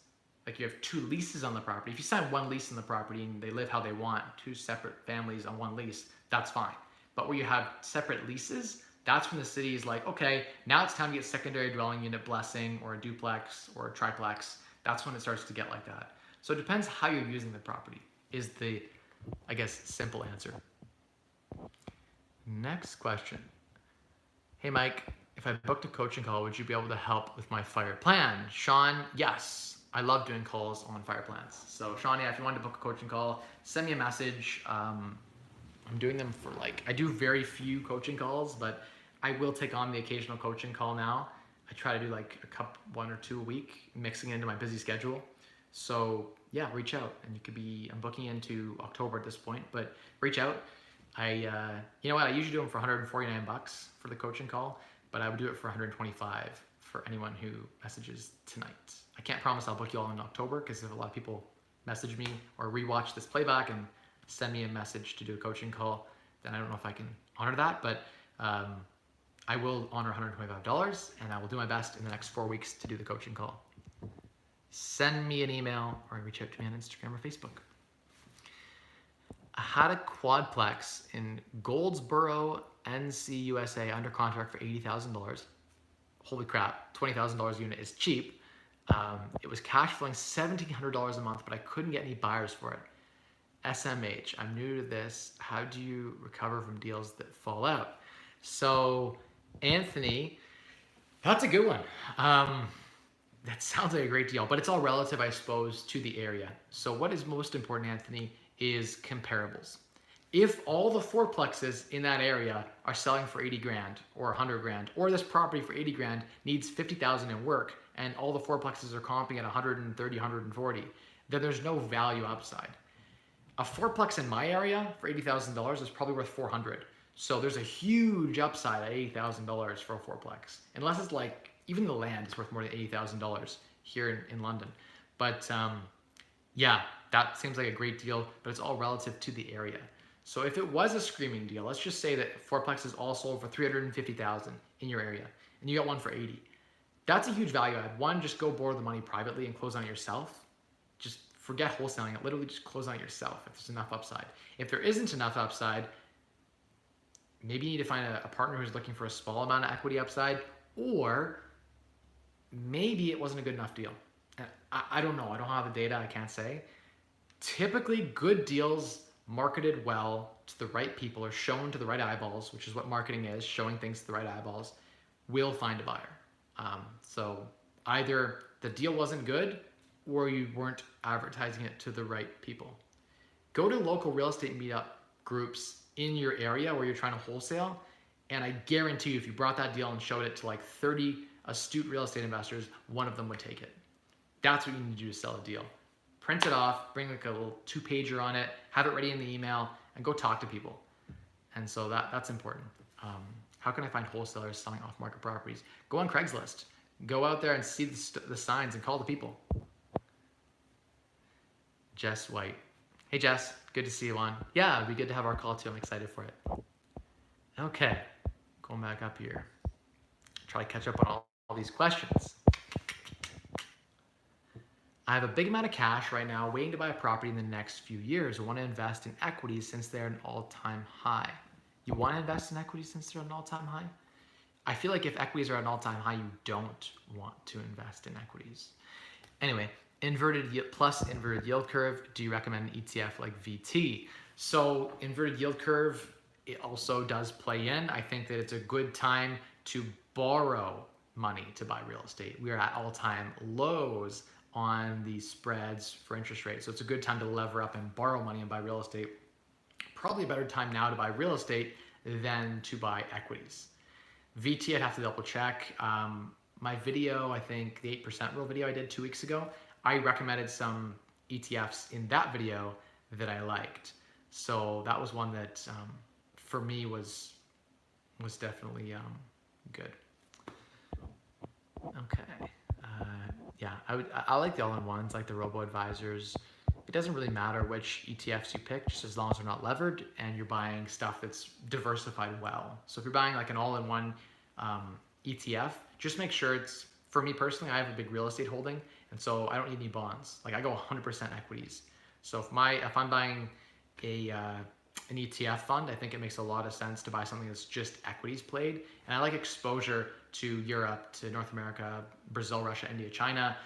like you have 2 leases on the property, if you sign 1 lease on the property and they live how they want, 2 separate families on 1 lease, that's fine. But where you have separate leases, that's when the city is like, okay, now it's time to get secondary dwelling unit blessing or a duplex or a triplex. That's when it starts to get like that. So it depends how you're using the property is the, I guess, simple answer. Next question. Hey, Mike, if I booked a coaching call, would you be able to help with my fire plan? Sean, yes. I love doing calls on fire plans. So Sean, yeah, if you want to book a coaching call, send me a message. I'm doing them for I do very few coaching calls, but I will take on the occasional coaching call now. I try to do one or two a week, mixing it into my busy schedule. So yeah, reach out, and I'm booking into October at this point, but reach out. You know what? I usually do them for $149 for the coaching call, but I would do it for $125 for anyone who messages tonight. I can't promise I'll book you all in October because if a lot of people message me or rewatch this playback and send me a message to do a coaching call, then I don't know if I can honor that, but I will honor $125 and I will do my best in the next 4 weeks to do the coaching call. Send me an email or reach out to me on Instagram or Facebook. I had a quadplex in Goldsboro, NC, USA under contract for $80,000. Holy crap, $20,000 a unit is cheap. It was cash flowing $1,700 a month, but I couldn't get any buyers for it. SMH, I'm new to this. How do you recover from deals that fall out? So, Anthony, that's a good one. That sounds like a great deal, but it's all relative, I suppose, to the area. So what is most important, Anthony, is comparables. If all the fourplexes in that area are selling for 80 grand or 100 grand, or this property for 80 grand needs 50,000 in work, and all the fourplexes are comping at 130, 140, then there's no value upside. A fourplex in my area for $80,000 is probably worth 400. So there's a huge upside at $80,000 for a fourplex, unless it's even the land is worth more than $80,000 here in London. But yeah, that seems like a great deal, but it's all relative to the area. So if it was a screaming deal, let's just say that fourplexes all sold for $350,000 in your area, and you got one for 80. That's a huge value add. One, just go borrow the money privately and close on it yourself. Just forget wholesaling it. Literally just close on it yourself if there's enough upside. If there isn't enough upside, maybe you need to find a partner who's looking for a small amount of equity upside, or maybe it wasn't a good enough deal. I don't know. I don't have the data. I can't say. Typically, good deals marketed well to the right people or shown to the right eyeballs, which is what marketing is, showing things to the right eyeballs, will find a buyer. So either the deal wasn't good or you weren't advertising it to the right people. Go to local real estate meetup groups in your area where you're trying to wholesale, and I guarantee you if you brought that deal and showed it to like 30 astute real estate investors, one of them would take it. That's what you need to do to sell a deal. Print it off, bring like a little 2-pager on it, have it ready in the email, and go talk to people. And so that's important. How can I find wholesalers selling off-market properties? Go on Craigslist. Go out there and see the signs and call the people. Jess White. Hey Jess, good to see you on. Yeah, it'd be good to have our call too. I'm excited for it. Okay, going back up here. Try to catch up on all these questions. I have a big amount of cash right now waiting to buy a property in the next few years. I want to invest in equities since they're an all-time high. You want to invest in equities since they're an all-time high? I feel like if equities are at an all-time high, you don't want to invest in equities. Anyway, inverted yield curve, do you recommend an ETF like VT? So inverted yield curve, it also does play in. I think that it's a good time to borrow money to buy real estate. We are at all-time lows on the spreads for interest rates. So it's a good time to lever up and borrow money and buy real estate. Probably a better time now to buy real estate than to buy equities. VT, I'd have to double check. My video, I think the 8% rule video I did 2 weeks ago, I recommended some ETFs in that video that I liked. So that was one that for me was definitely good. Okay. Yeah, I like the all-in-ones, like the robo-advisors. It doesn't really matter which ETFs you pick, just as long as they're not levered and you're buying stuff that's diversified well. So if you're buying like an all-in-one ETF, just make sure it's, for me personally, I have a big real estate holding, and so I don't need any bonds. Like I go 100% equities. So if I'm buying an ETF fund, I think it makes a lot of sense to buy something that's just equities played. And I like exposure to Europe, to North America, Brazil, Russia, India, China,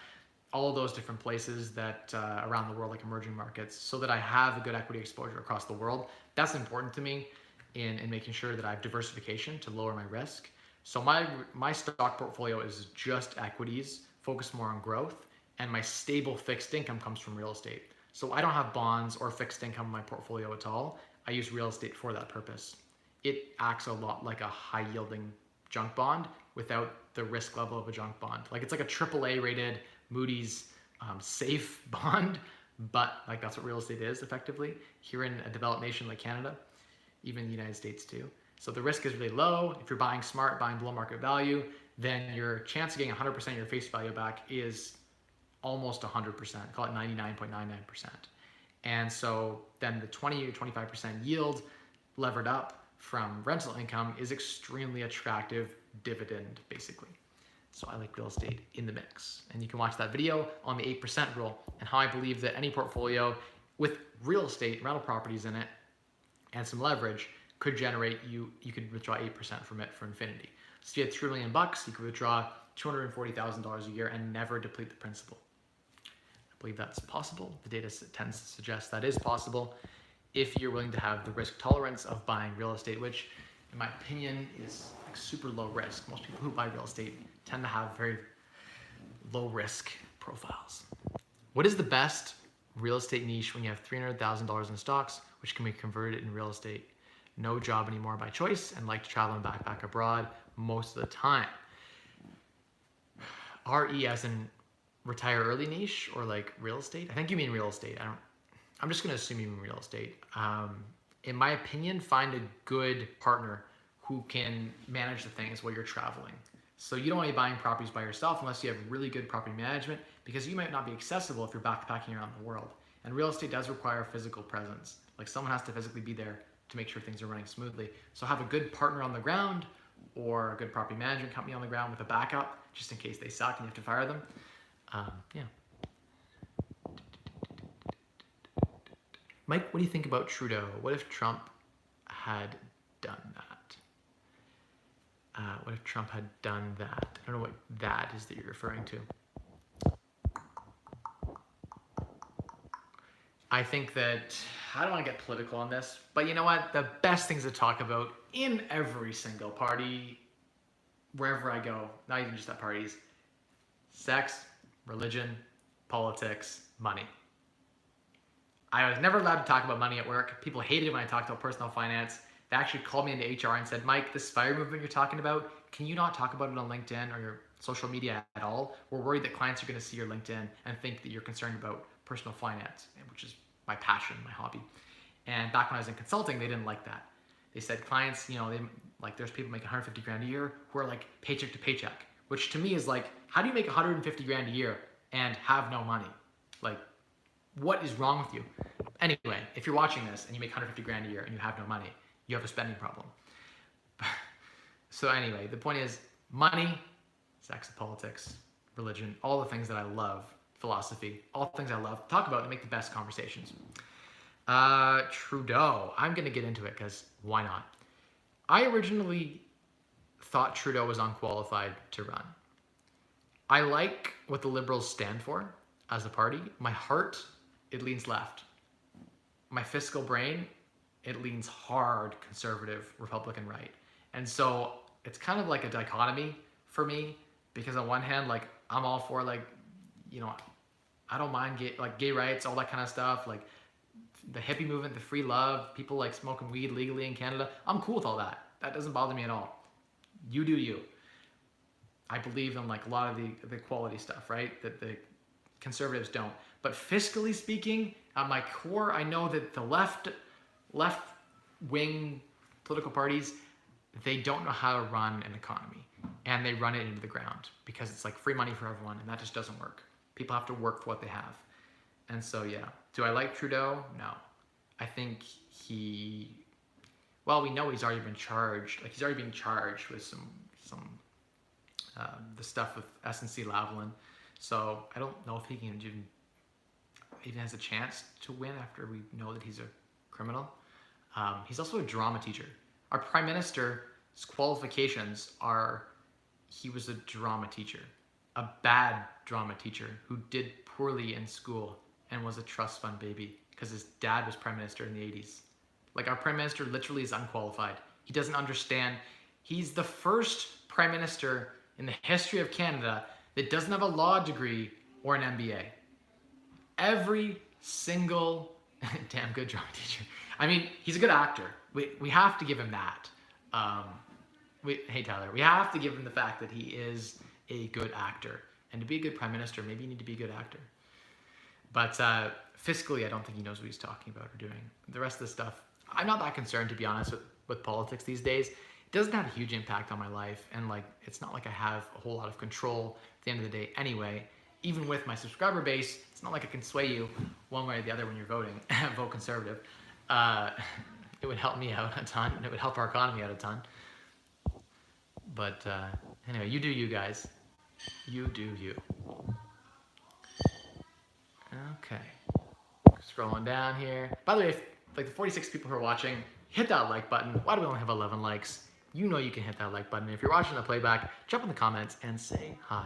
all of those different places that around the world, like emerging markets, so that I have a good equity exposure across the world. That's important to me in making sure that I have diversification to lower my risk. So my stock portfolio is just equities, focused more on growth, and my stable fixed income comes from real estate. So I don't have bonds or fixed income in my portfolio at all. I use real estate for that purpose. It acts a lot like a high yielding junk bond without the risk level of a junk bond. Like it's like a AAA rated Moody's safe bond, but like that's what real estate is effectively here in a developed nation like Canada, even the United States too. So the risk is really low. If you're buying smart, buying below market value, then your chance of getting 100% of your face value back is almost 100%, call it 99.99%. And so then the 20 or 25% yield levered up from rental income is extremely attractive dividend, basically. So I like real estate in the mix. And you can watch that video on the 8% rule and how I believe that any portfolio with real estate, rental properties in it, and some leverage could generate you could withdraw 8% from it for infinity. So if you had $3 million, you could withdraw $240,000 a year and never deplete the principal. I believe that's possible. The data tends to suggest that is possible if you're willing to have the risk tolerance of buying real estate, which in my opinion is like super low risk. Most people who buy real estate tend to have very low risk profiles. What is the best real estate niche when you have $300,000 in stocks, which can be converted in real estate? No job anymore by choice and like to travel and backpack abroad most of the time. RE as in retire early niche or like real estate? I think you mean real estate. I'm just going to assume you mean real estate. In my opinion, find a good partner who can manage the things while you're traveling. So you don't want to be buying properties by yourself unless you have really good property management, because you might not be accessible if you're backpacking around the world. And real estate does require physical presence. Like someone has to physically be there to make sure things are running smoothly. So have a good partner on the ground or a good property management company on the ground with a backup, just in case they suck and you have to fire them. Yeah. Mike, what do you think about Trudeau? What if Trump had done that? What if Trump had done that? I don't know what that is that you're referring to. I think that, I don't want to get political on this, but you know what? The best things to talk about in every single party, wherever I go, not even just at parties, sex, religion, politics, money. I was never allowed to talk about money at work. People hated it when I talked about personal finance. They actually called me into HR and said, Mike, this FIRE movement you're talking about, can you not talk about it on LinkedIn or your social media at all? We're worried that clients are going to see your LinkedIn and think that you're concerned about personal finance, which is my passion, my hobby. And back when I was in consulting, they didn't like that. They said clients, there's people making 150 grand a year who are like paycheck to paycheck, which to me is like, how do you make 150 grand a year and have no money? Like, what is wrong with you? Anyway, if you're watching this and you make 150 grand a year and you have no money, you have a spending problem. So anyway, the point is money, sex and politics, religion, all the things that I love, philosophy, all the things I love, talk about and make the best conversations. Trudeau, I'm going to get into it because why not? I originally thought Trudeau was unqualified to run. I like what the Liberals stand for as a party. My heart, it leans left. My fiscal brain, it leans hard conservative, Republican right. And so it's kind of like a dichotomy for me because on one hand, like I'm all for I don't mind gay rights, all that kind of stuff, like the hippie movement, the free love, people like smoking weed legally in Canada. I'm cool with all that. That doesn't bother me at all. You do you. I believe in like a lot of the equality stuff, right? That the conservatives don't. But fiscally speaking, at my core, I know that the left-wing political parties, they don't know how to run an economy. And they run it into the ground because it's like free money for everyone, and that just doesn't work. People have to work for what they have. And so, yeah. Do I like Trudeau? No. I think we know he's already been charged. Like, he's already being charged with some the stuff with S&C Lavalin. So I don't know if he can even has a chance to win after we know that he's a criminal. He's also a drama teacher. Our prime minister's qualifications are he was a drama teacher, a bad drama teacher who did poorly in school and was a trust fund baby because his dad was prime minister in the 80s. Like, our prime minister literally is unqualified. He doesn't understand. He's the first prime minister in the history of Canada that doesn't have a law degree or an MBA. Every single damn good drama teacher. I mean, he's a good actor. We have to give him that. Hey Tyler, we have to give him the fact that he is a good actor. And to be a good prime minister, maybe you need to be a good actor. But fiscally, I don't think he knows what he's talking about or doing. The rest of the stuff, I'm not that concerned, to be honest, with politics these days. It doesn't have a huge impact on my life, and like it's not like I have a whole lot of control at the end of the day anyway. Even with my subscriber base, it's not like I can sway you one way or the other when you're voting. Vote conservative. It would help me out a ton, and it would help our economy out a ton. But anyway, you do you, guys. You do you. Okay. Scrolling down here. By the way, if like the 46 people who are watching, hit that like button. Why do we only have 11 likes? You know you can hit that like button. If you're watching the playback, jump in the comments and say hi.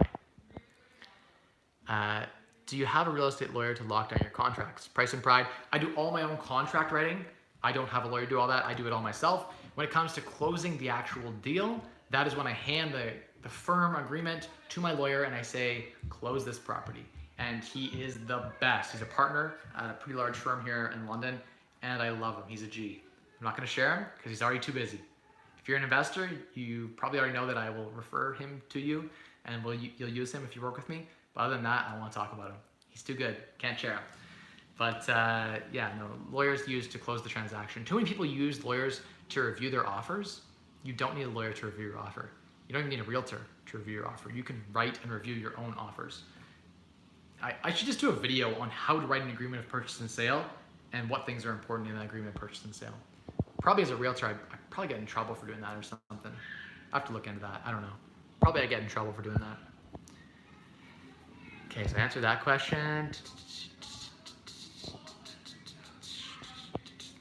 Do you have a real estate lawyer to lock down your contracts? Price and Pride. I do all my own contract writing. I don't have a lawyer do all that. I do it all myself. When it comes to closing the actual deal, that is when I hand the firm agreement to my lawyer and I say, close this property. And he is the best. He's a partner at a pretty large firm here in London, and I love him. He's a G. I'm not going to share him because he's already too busy. If you're an investor, you probably already know that I will refer him to you, and you'll use him if you work with me. But other than that, I don't want to talk about him. He's too good. Can't share him. But yeah, no, lawyers used to close the transaction. Too many people use lawyers to review their offers. You don't need a lawyer to review your offer. You don't even need a realtor to review your offer. You can write and review your own offers. I should just do a video on how to write an agreement of purchase and sale and what things are important in that agreement of purchase and sale. Probably as a realtor, I'd probably get in trouble for doing that or something. I have to look into that. I don't know. Probably I'd get in trouble for doing that. Okay, so I answered that question.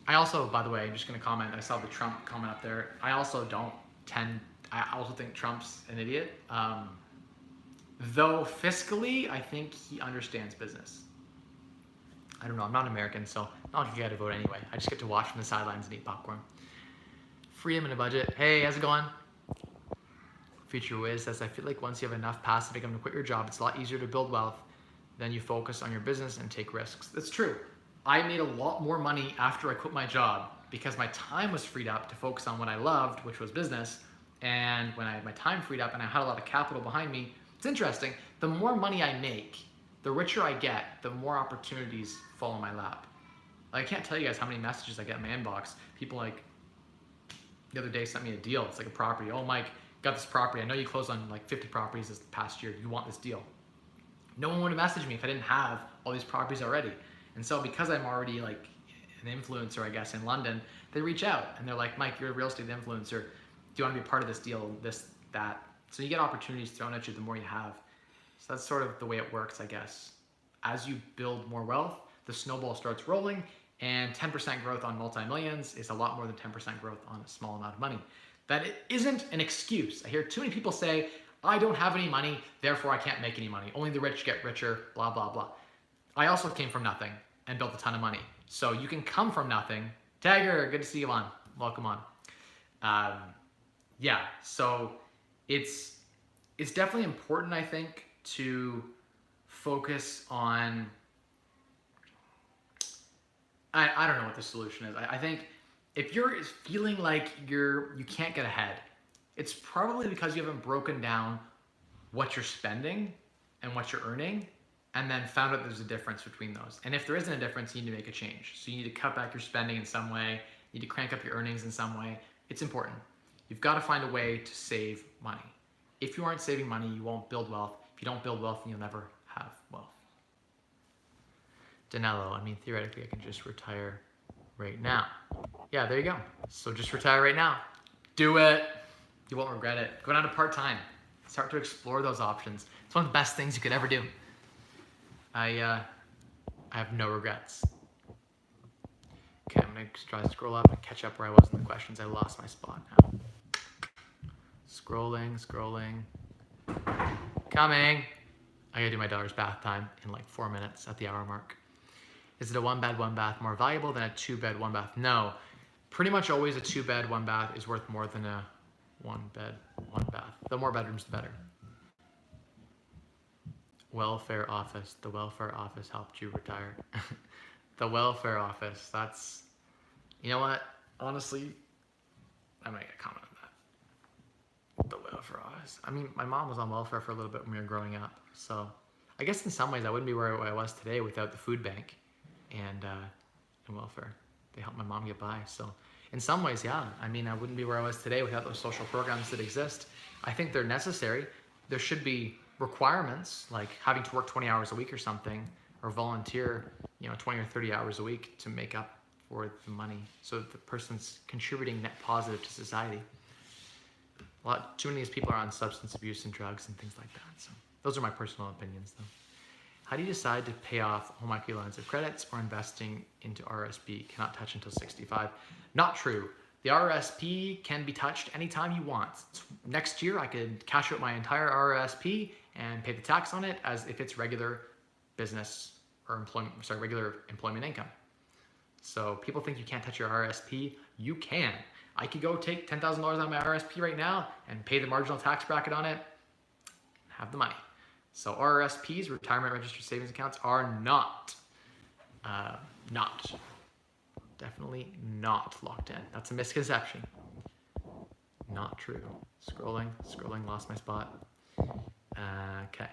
I also, by the way, I'm just going to comment. I saw the Trump comment up there. I also think Trump's an idiot. Though fiscally, I think he understands business. I don't know, I'm not American, so not like I get a vote anyway. I just get to watch from the sidelines and eat popcorn. Freedom and a budget. Hey, how's it going? Future Wiz says, I feel like once you have enough passive income to quit your job, it's a lot easier to build wealth. Then you focus on your business and take risks. That's true. I made a lot more money after I quit my job because my time was freed up to focus on what I loved, which was business. And when I had my time freed up and I had a lot of capital behind me, it's interesting. The more money I make, the richer I get, the more opportunities fall in my lap. Like, I can't tell you guys how many messages I get in my inbox. People like the other day sent me a deal. It's like a property. Oh, Mike, got this property. I know you closed on like 50 properties this past year. You want this deal? No one would have messaged me if I didn't have all these properties already. And so because I'm already like an influencer, I guess, in London, they reach out and they're like, Mike, you're a real estate influencer. Do you want to be a part of this deal, this, that? So you get opportunities thrown at you the more you have. So that's sort of the way it works, I guess. As you build more wealth, the snowball starts rolling, and 10% growth on multi-millions is a lot more than 10% growth on a small amount of money. That it isn't an excuse. I hear too many people say, I don't have any money, therefore I can't make any money. Only the rich get richer, blah, blah, blah. I also came from nothing and built a ton of money. So you can come from nothing. Tagger, good to see you on. Welcome on. Yeah, so it's definitely important, I think, to focus on, I don't know what the solution is. I think if you're feeling like you can't get ahead, it's probably because you haven't broken down what you're spending and what you're earning, and then found out there's a difference between those. And if there isn't a difference, you need to make a change. So you need to cut back your spending in some way, you need to crank up your earnings in some way. It's important. You've got to find a way to save money. If you aren't saving money, you won't build wealth. If you don't build wealth, then you'll never have wealth. Danilo, I mean, theoretically, I can just retire right now. Yeah, there you go. So just retire right now. Do it. You won't regret it. Go down to part-time. Start to explore those options. It's one of the best things you could ever do. I have no regrets. Okay, I'm gonna try to scroll up and catch up where I was in the questions. I lost my spot now. Scrolling. Coming. I gotta do my daughter's bath time in like 4 minutes at the hour mark. Is it a 1-bed, 1-bath more valuable than a 2-bed, 1-bath? No. Pretty much always a 2-bed, 1-bath is worth more than a 1-bed, 1-bath. The more bedrooms, the better. Welfare office. The welfare office helped you retire. The welfare office. That's, you know what? Honestly, I might get a comment on that. The welfare office. I mean, my mom was on welfare for a little bit when we were growing up. So I guess in some ways I wouldn't be where I was today without the food bank and welfare. They helped my mom get by. So in some ways, yeah. I mean, I wouldn't be where I was today without those social programs that exist. I think they're necessary. There should be requirements like having to work 20 hours a week or something, or volunteer, 20 or 30 hours a week to make up for the money, so that the person's contributing net positive to society. Too many of these people are on substance abuse and drugs and things like that. So those are my personal opinions, though. How do you decide to pay off home equity lines of credits or investing into RSP? Cannot touch until 65. Not true. The RSP can be touched anytime you want. Next year, I could cash out my entire RSP and pay the tax on it as if it's regular business or regular employment income. So people think you can't touch your RSP. You can. I could go take $10,000 out of my RSP right now and pay the marginal tax bracket on it, have the money. So RRSPs, retirement registered savings accounts, are definitely not locked in. That's a misconception. Not true. Scrolling, lost my spot. Okay.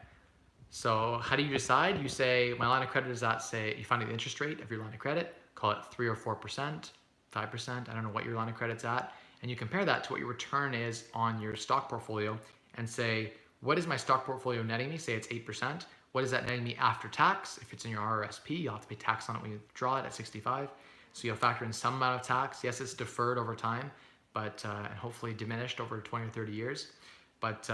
So how do you decide? You say, my line of credit is at, say, you find the interest rate of your line of credit, call it 3 or 4%, 5%, I don't know what your line of credit's at, and you compare that to what your return is on your stock portfolio and say, what is my stock portfolio netting me? Say it's 8%. What is that netting me after tax? If it's in your RRSP, you'll have to pay tax on it when you draw it at 65. So you'll factor in some amount of tax. Yes, it's deferred over time, but and hopefully diminished over 20 or 30 years. But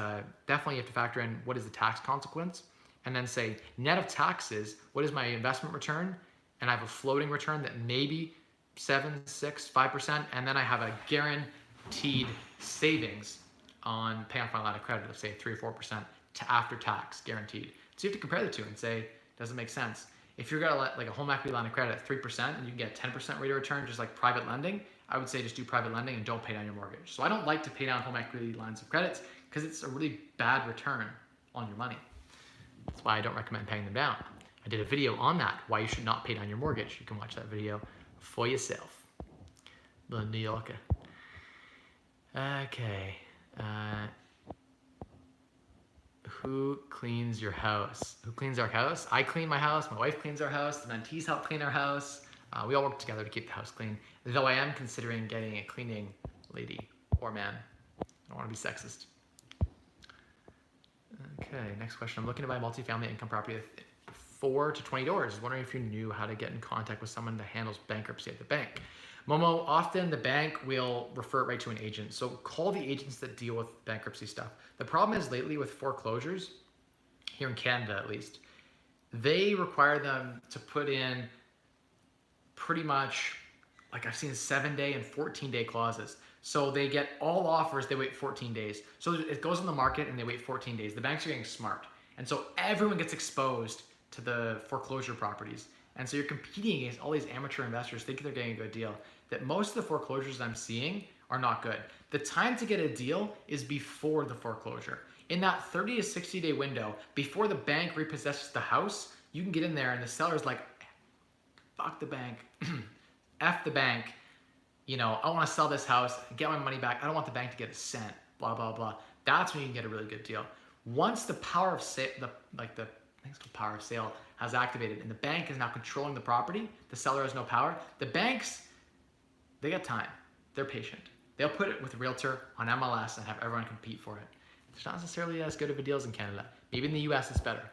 definitely you have to factor in what is the tax consequence, and then say, net of taxes, what is my investment return? And I have a floating return that maybe 7, 6, 5%, and then I have a guaranteed savings on paying off my line of credit of say 3 or 4% to after tax, guaranteed. So you have to compare the two and say, does it make sense? If you're gonna let like a home equity line of credit at 3% and you can get 10% rate of return, just like private lending, I would say just do private lending and don't pay down your mortgage. So I don't like to pay down home equity lines of credits because it's a really bad return on your money. That's why I don't recommend paying them down. I did a video on that, why you should not pay down your mortgage. You can watch that video for yourself. The New Yorker. Okay. Who cleans your house? Who cleans our house? I clean my house. My wife cleans our house. The mentees help clean our house. We all work together to keep the house clean. Though I am considering getting a cleaning lady or man. I don't want to be sexist. Okay, next question. I'm looking to buy a multifamily income property with 4 to 20 doors. I was wondering if you knew how to get in contact with someone that handles bankruptcy at the bank. Momo, often the bank will refer it right to an agent. So call the agents that deal with bankruptcy stuff. The problem is lately with foreclosures, here in Canada at least, they require them to put in pretty much, like I've seen 7-day and 14-day clauses. So they get all offers, they wait 14 days. So it goes on the market and they wait 14 days. The banks are getting smart. And so everyone gets exposed to the foreclosure properties. And so you're competing against all these amateur investors thinking they're getting a good deal. That most of the foreclosures I'm seeing are not good. The time to get a deal is before the foreclosure. In that 30 to 60 day window, before the bank repossesses the house, you can get in there and the seller's like, fuck the bank, F the bank, you know, I want to sell this house, get my money back. I don't want the bank to get a cent, blah, blah, blah. That's when you can get a really good deal. Once the power of sale, I think it's called power of sale, has activated and the bank is now controlling the property, the seller has no power, the banks, they got time. They're patient. They'll put it with a realtor on MLS and have everyone compete for it. It's not necessarily as good of a deal as in Canada. Maybe in the US it's better.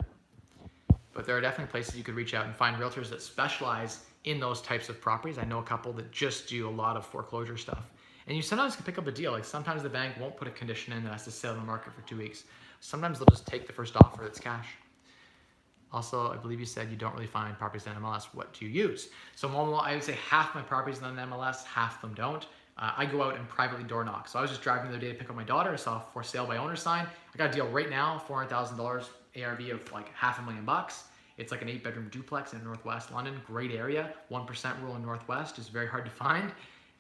But there are definitely places you could reach out and find realtors that specialize in those types of properties. I know a couple that just do a lot of foreclosure stuff. And you sometimes can pick up a deal. Like sometimes the bank won't put a condition in that has to sell in the market for 2 weeks. Sometimes they'll just take the first offer that's cash. Also, I believe you said you don't really find properties on MLS. What do you use? So Momo, I would say half my properties on MLS, half of them don't. I go out and privately door knock. So I was just driving the other day to pick up my daughter. I saw a for sale by owner sign. I got a deal right now, $400,000 ARV of like $500,000. It's like an 8-bedroom duplex in Northwest London. Great area. 1% rural in Northwest is very hard to find.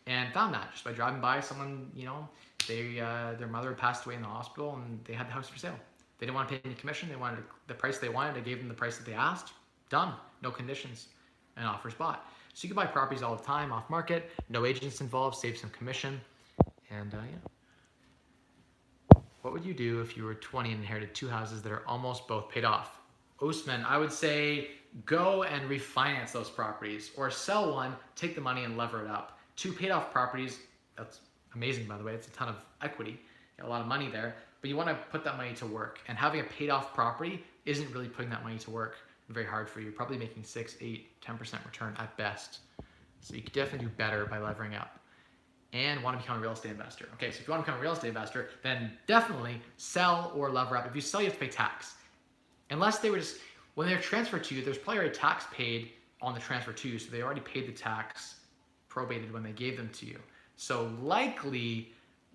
And found that just by driving by someone, you know, their mother had passed away in the hospital and they had the house for sale. They didn't want to pay any commission. They wanted the price they wanted. I gave them the price that they asked. Done. No conditions. And offers bought. So you can buy properties all the time off market. No agents involved. Save some commission. And yeah. What would you do if you were 20 and inherited 2 houses that are almost both paid off? Osman, I would say go and refinance those properties or sell one, take the money and lever it up. 2 paid off properties. That's amazing, by the way. It's a ton of equity. Got a lot of money there. But you want to put that money to work. And having a paid off property isn't really putting that money to work very hard for you. Probably making 6, 8, 10% return at best. So you could definitely do better by levering up. And want to become a real estate investor. Okay, so if you want to become a real estate investor, then definitely sell or lever up. If you sell, you have to pay tax. Unless they were just, when they're transferred to you, there's probably already tax paid on the transfer to you. So they already paid the tax probated when they gave them to you. So likely,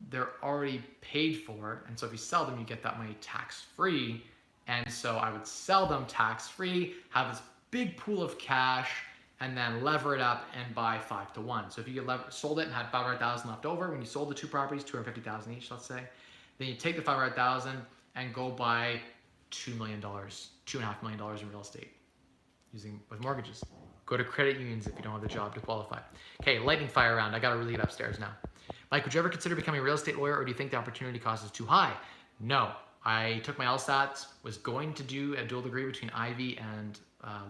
they're already paid for, and so if you sell them, you get that money tax-free. And so I would sell them tax-free, have this big pool of cash, and then lever it up and buy 5 to 1. So if you sold it and had 500,000 left over, when you sold the 2 properties, 250,000 each, let's say, then you take the 500,000 and go buy $2 million, $2.5 million in real estate with mortgages. Go to credit unions if you don't have the job to qualify. Okay, lightning fire round. I gotta really get upstairs now. Mike, would you ever consider becoming a real estate lawyer, or do you think the opportunity cost is too high? No. I took my LSAT, was going to do a dual degree between Ivy and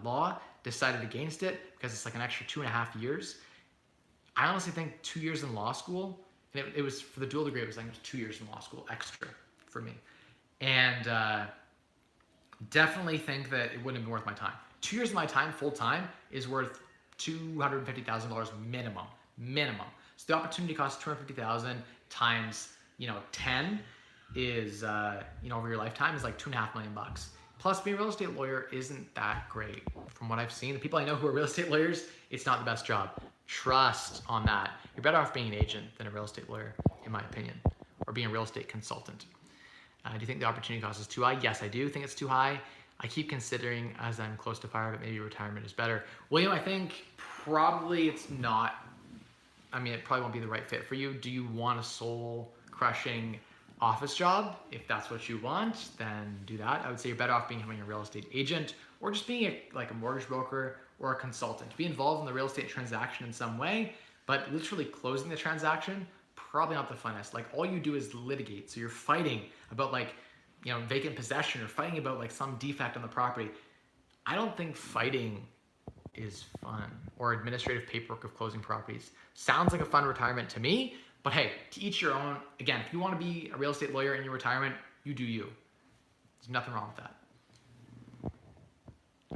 law, decided against it because it's like an extra 2.5 years. I honestly think 2 years in law school, and it was for the dual degree, it was like 2 years in law school extra for me. And definitely think that it wouldn't have been worth my time. 2 years of my time, full time, is worth $250,000 minimum. So the opportunity cost $250,000 times, 10 is, over your lifetime is like $2.5 million. Plus, being a real estate lawyer isn't that great. From what I've seen, the people I know who are real estate lawyers, it's not the best job. Trust on that. You're better off being an agent than a real estate lawyer, in my opinion, or being a real estate consultant. Do you think the opportunity cost is too high? Yes, I do think it's too high. I keep considering as I'm close to fire, but maybe retirement is better. William, I think probably it's not. I mean, it probably won't be the right fit for you. Do you want a soul crushing office job? If that's what you want, then do that. I would say you're better off becoming a real estate agent or just being like a mortgage broker or a consultant. Be involved in the real estate transaction in some way, but literally closing the transaction, probably not the funnest. Like all you do is litigate. So you're fighting about like, vacant possession or fighting about like some defect on the property. I don't think fighting is fun, or administrative paperwork of closing properties. Sounds like a fun retirement to me, but hey, to each your own. Again, if you want to be a real estate lawyer in your retirement, you do you. There's nothing wrong with that.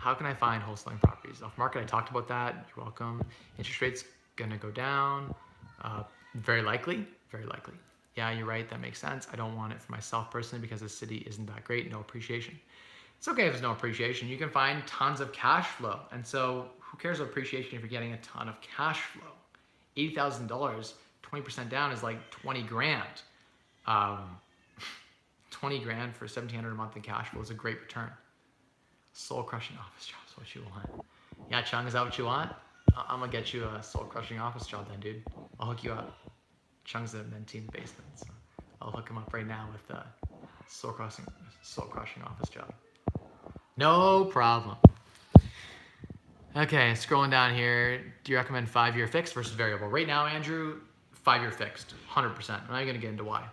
How can I find wholesaling properties? Off market, I talked about that. You're welcome. Interest rates gonna go down. Very likely, very likely. Yeah, you're right, that makes sense. I don't want it for myself personally because the city isn't that great, no appreciation. It's okay if there's no appreciation. You can find tons of cash flow. And so who cares about appreciation if you're getting a ton of cash flow? $80,000, 20% down is like 20 grand. 20 grand for $1,700 a month in cash flow is a great return. Soul crushing office job is what you want. Yeah, Chung, is that what you want? I'm gonna get you a soul crushing office job then, dude. I'll hook you up. Chung's a mentee in the basement, so I'll hook him up right now with a soul crushing office job. No problem. Okay, scrolling down here. Do you recommend 5-year fixed versus variable? Right now, Andrew, 5-year fixed, 100%. I'm not gonna get into why.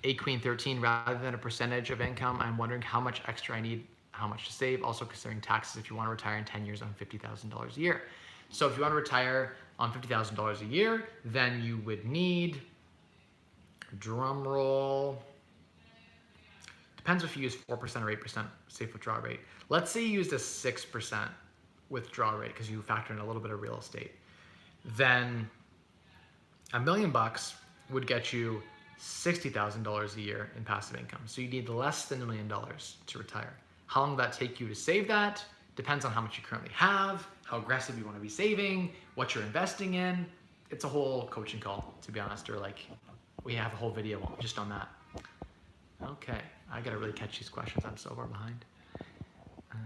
8 Queen 13, rather than a percentage of income, I'm wondering how much extra I need, how much to save. Also considering taxes if you want to retire in 10 years on $50,000 a year. So if you want to retire on $50,000 a year, then you would need, drum roll, depends if you use 4% or 8% safe withdrawal rate. Let's say you used a 6% withdrawal rate because you factor in a little bit of real estate. Then $1 million would get you $60,000 a year in passive income. So you need less than $1 million to retire. How long will that take you to save that? Depends on how much you currently have, how aggressive you want to be saving, what you're investing in. It's a whole coaching call, to be honest, or like we have a whole video just on that. Okay, I gotta really catch these questions. I'm so far behind. I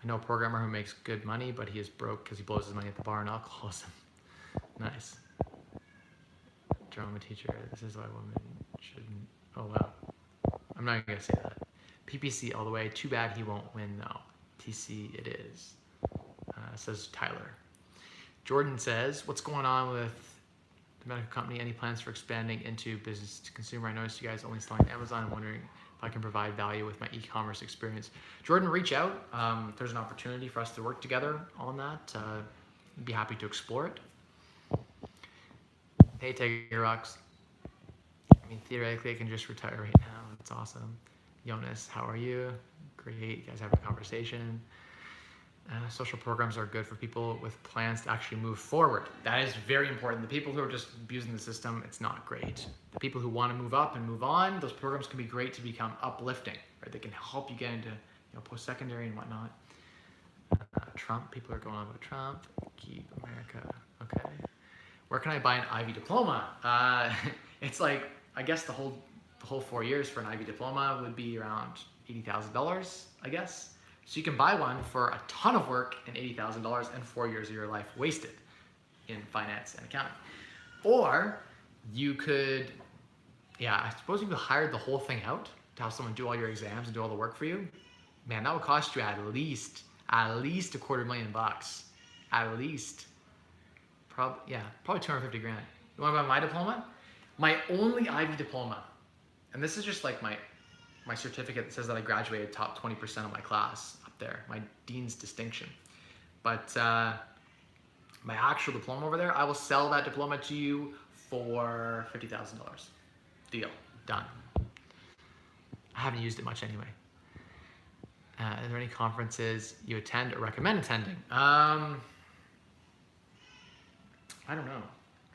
know a programmer who makes good money, but he is broke because he blows his money at the bar and alcoholism. Nice. Drama teacher, this is why women shouldn't. Oh wow. I'm not gonna say that. PPC all the way. Too bad he won't win though. TC it is. Says Tyler. Jordan says, what's going on with the medical company? Any plans for expanding into business to consumer? I noticed you guys only selling Amazon. I'm wondering if I can provide value with my e-commerce experience. Jordan, reach out. There's an opportunity for us to work together on that. I'd be happy to explore it. Hey, Tiger Rocks. I mean, theoretically, I can just retire right now. That's awesome. Jonas, how are you? Great. You guys have a conversation. Social programs are good for people with plans to actually move forward. That is very important. The people who are just abusing the system, it's not great. The people who want to move up and move on, those programs can be great to become uplifting, right? They can help you get into post-secondary and whatnot. Trump, people are going on about Trump. Keep America. Okay. Where can I buy an Ivy diploma? It's like, I guess the whole 4 years for an Ivy diploma would be around $80,000, I guess. So you can buy one for a ton of work and $80,000 and 4 years of your life wasted in finance and accounting. Or you could, I suppose you could hire the whole thing out to have someone do all your exams and do all the work for you. Man, that would cost you at least $250,000. At least. Probably 250 grand. You want to buy my diploma? My only Ivy diploma, and this is just like my certificate that says that I graduated top 20% of my class up there, my dean's distinction. But my actual diploma over there, I will sell that diploma to you for $50,000. Deal. Done. I haven't used it much anyway. Are there any conferences you attend or recommend attending? I don't know. I'm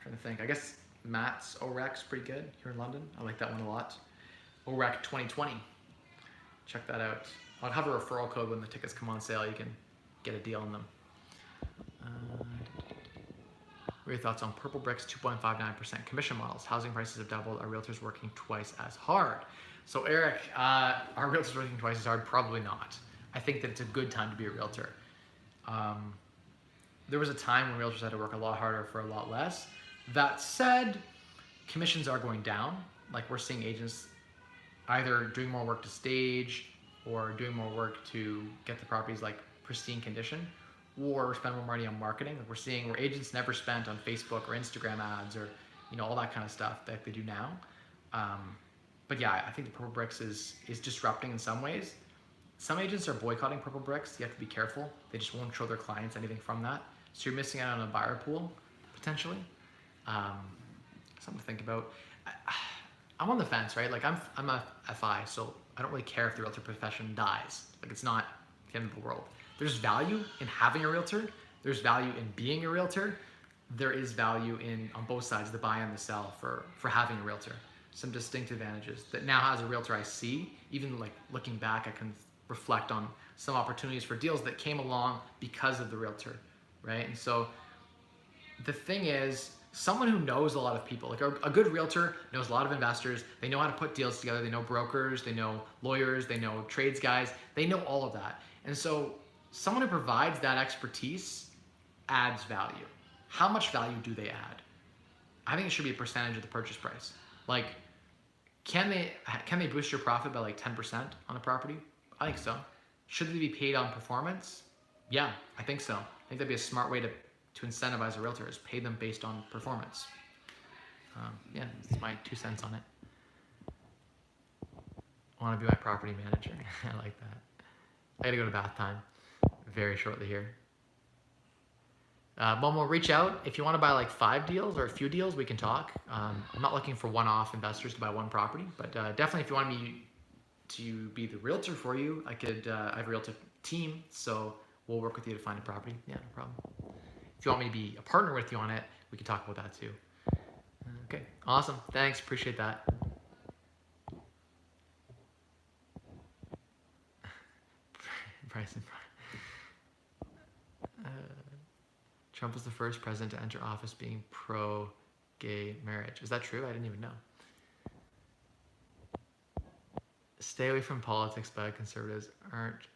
trying to think. I guess Matt's OREC's pretty good here in London. I like that one a lot. OREC 2020. Check that out. I'll have a referral code when the tickets come on sale. You can get a deal on them. What are your thoughts on Purple Brick's 2.59% commission models? Housing prices have doubled. Are realtors working twice as hard? So Eric, are realtors working twice as hard? Probably not. I think that it's a good time to be a realtor. There was a time when realtors had to work a lot harder for a lot less. That said, commissions are going down. Like we're seeing agents either doing more work to stage or doing more work to get the properties like pristine condition, or spend more money on marketing. Like we're seeing where agents never spent on Facebook or Instagram ads or all that kind of stuff that they do now. But yeah, I think the Purple Bricks is disrupting in some ways. Some agents are boycotting Purple Bricks. You have to be careful. They just won't show their clients anything from that. So you're missing out on a buyer pool, potentially. Something to think about. I'm on the fence, right? Like I'm a FI, so I don't really care if the realtor profession dies. Like it's not the end of the world. There's value in having a realtor. There's value in being a realtor. There is value on both sides, the buy and the sell for having a realtor. Some distinct advantages that now as a realtor I see, even like looking back, I can reflect on some opportunities for deals that came along because of the realtor, right? And so the thing is, someone who knows a lot of people, like a good realtor knows a lot of investors. They know how to put deals together. They know brokers, they know lawyers, they know trades guys. They know all of that. And so someone who provides that expertise adds value. How much value do they add? I think it should be a percentage of the purchase price. Like, can they boost your profit by like 10% on a property? I think so. Should they be paid on performance? Yeah, I think so. I think that'd be a smart way to incentivize a realtor, is pay them based on performance. Yeah, that's my 2 cents on it. I want to be my property manager. I like that. I gotta go to bath time very shortly here. Momo, reach out if you want to buy like 5 deals or a few deals. We can talk. I'm not looking for one-off investors to buy one property, but definitely if you want me to be the realtor for you, I have a realtor team, so we'll work with you to find a property. Yeah, no problem. If you want me to be a partner with you on it, we can talk about that too. Okay, awesome. Thanks, appreciate that. Bryson. Trump was the first president to enter office being pro-gay marriage. Is that true? I didn't even know. Stay away from politics, but conservatives aren't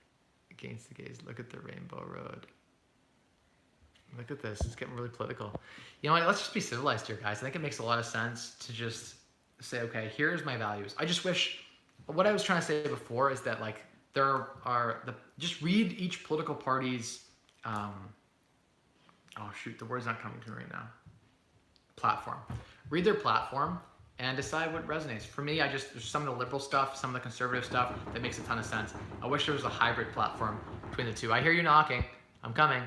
against the gays. Look at the Rainbow Road. Look at this. It's getting really political. You know what? Let's just be civilized here, guys. I think it makes a lot of sense to just say, okay, here's my values. I just wish, what I was trying to say before is that like just read each political party's, oh shoot, the word's not coming to me right now. Platform. Read their platform and decide what resonates. For me, there's some of the liberal stuff, some of the conservative stuff that makes a ton of sense. I wish there was a hybrid platform between the two. I hear you knocking. I'm coming.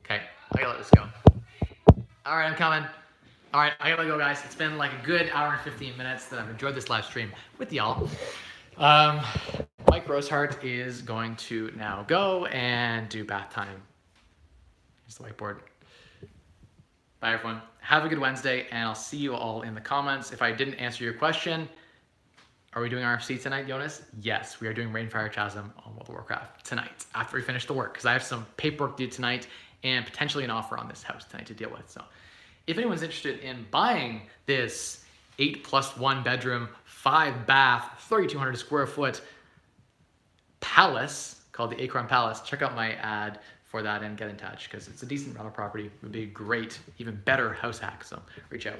Okay, I gotta let this go. All right, I'm coming. All right, I gotta go, guys. It's been like a good hour and 15 minutes that I've enjoyed this live stream with y'all. Mike Rosehart is going to now go and do bath time. Here's the whiteboard. Bye, everyone. Have a good Wednesday, and I'll see you all in the comments. If I didn't answer your question, are we doing RFC tonight, Jonas? Yes, we are doing Rainfire Chasm on World of Warcraft tonight after we finish the work, because I have some paperwork due tonight and potentially an offer on this house tonight to deal with. So if anyone's interested in buying this 8+1 bedroom, 5 bath, 3,200 square foot palace called the Acorn Palace, check out my ad for that and get in touch, because it's a decent rental property. It would be a great, even better house hack. So reach out.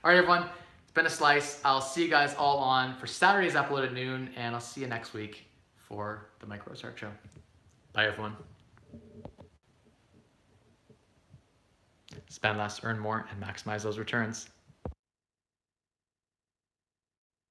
All right, everyone. It's been a slice. I'll see you guys all on for Saturday's upload at noon, and I'll see you next week for the Mike Rosehart Show. Bye, everyone. Spend less, earn more, and maximize those returns.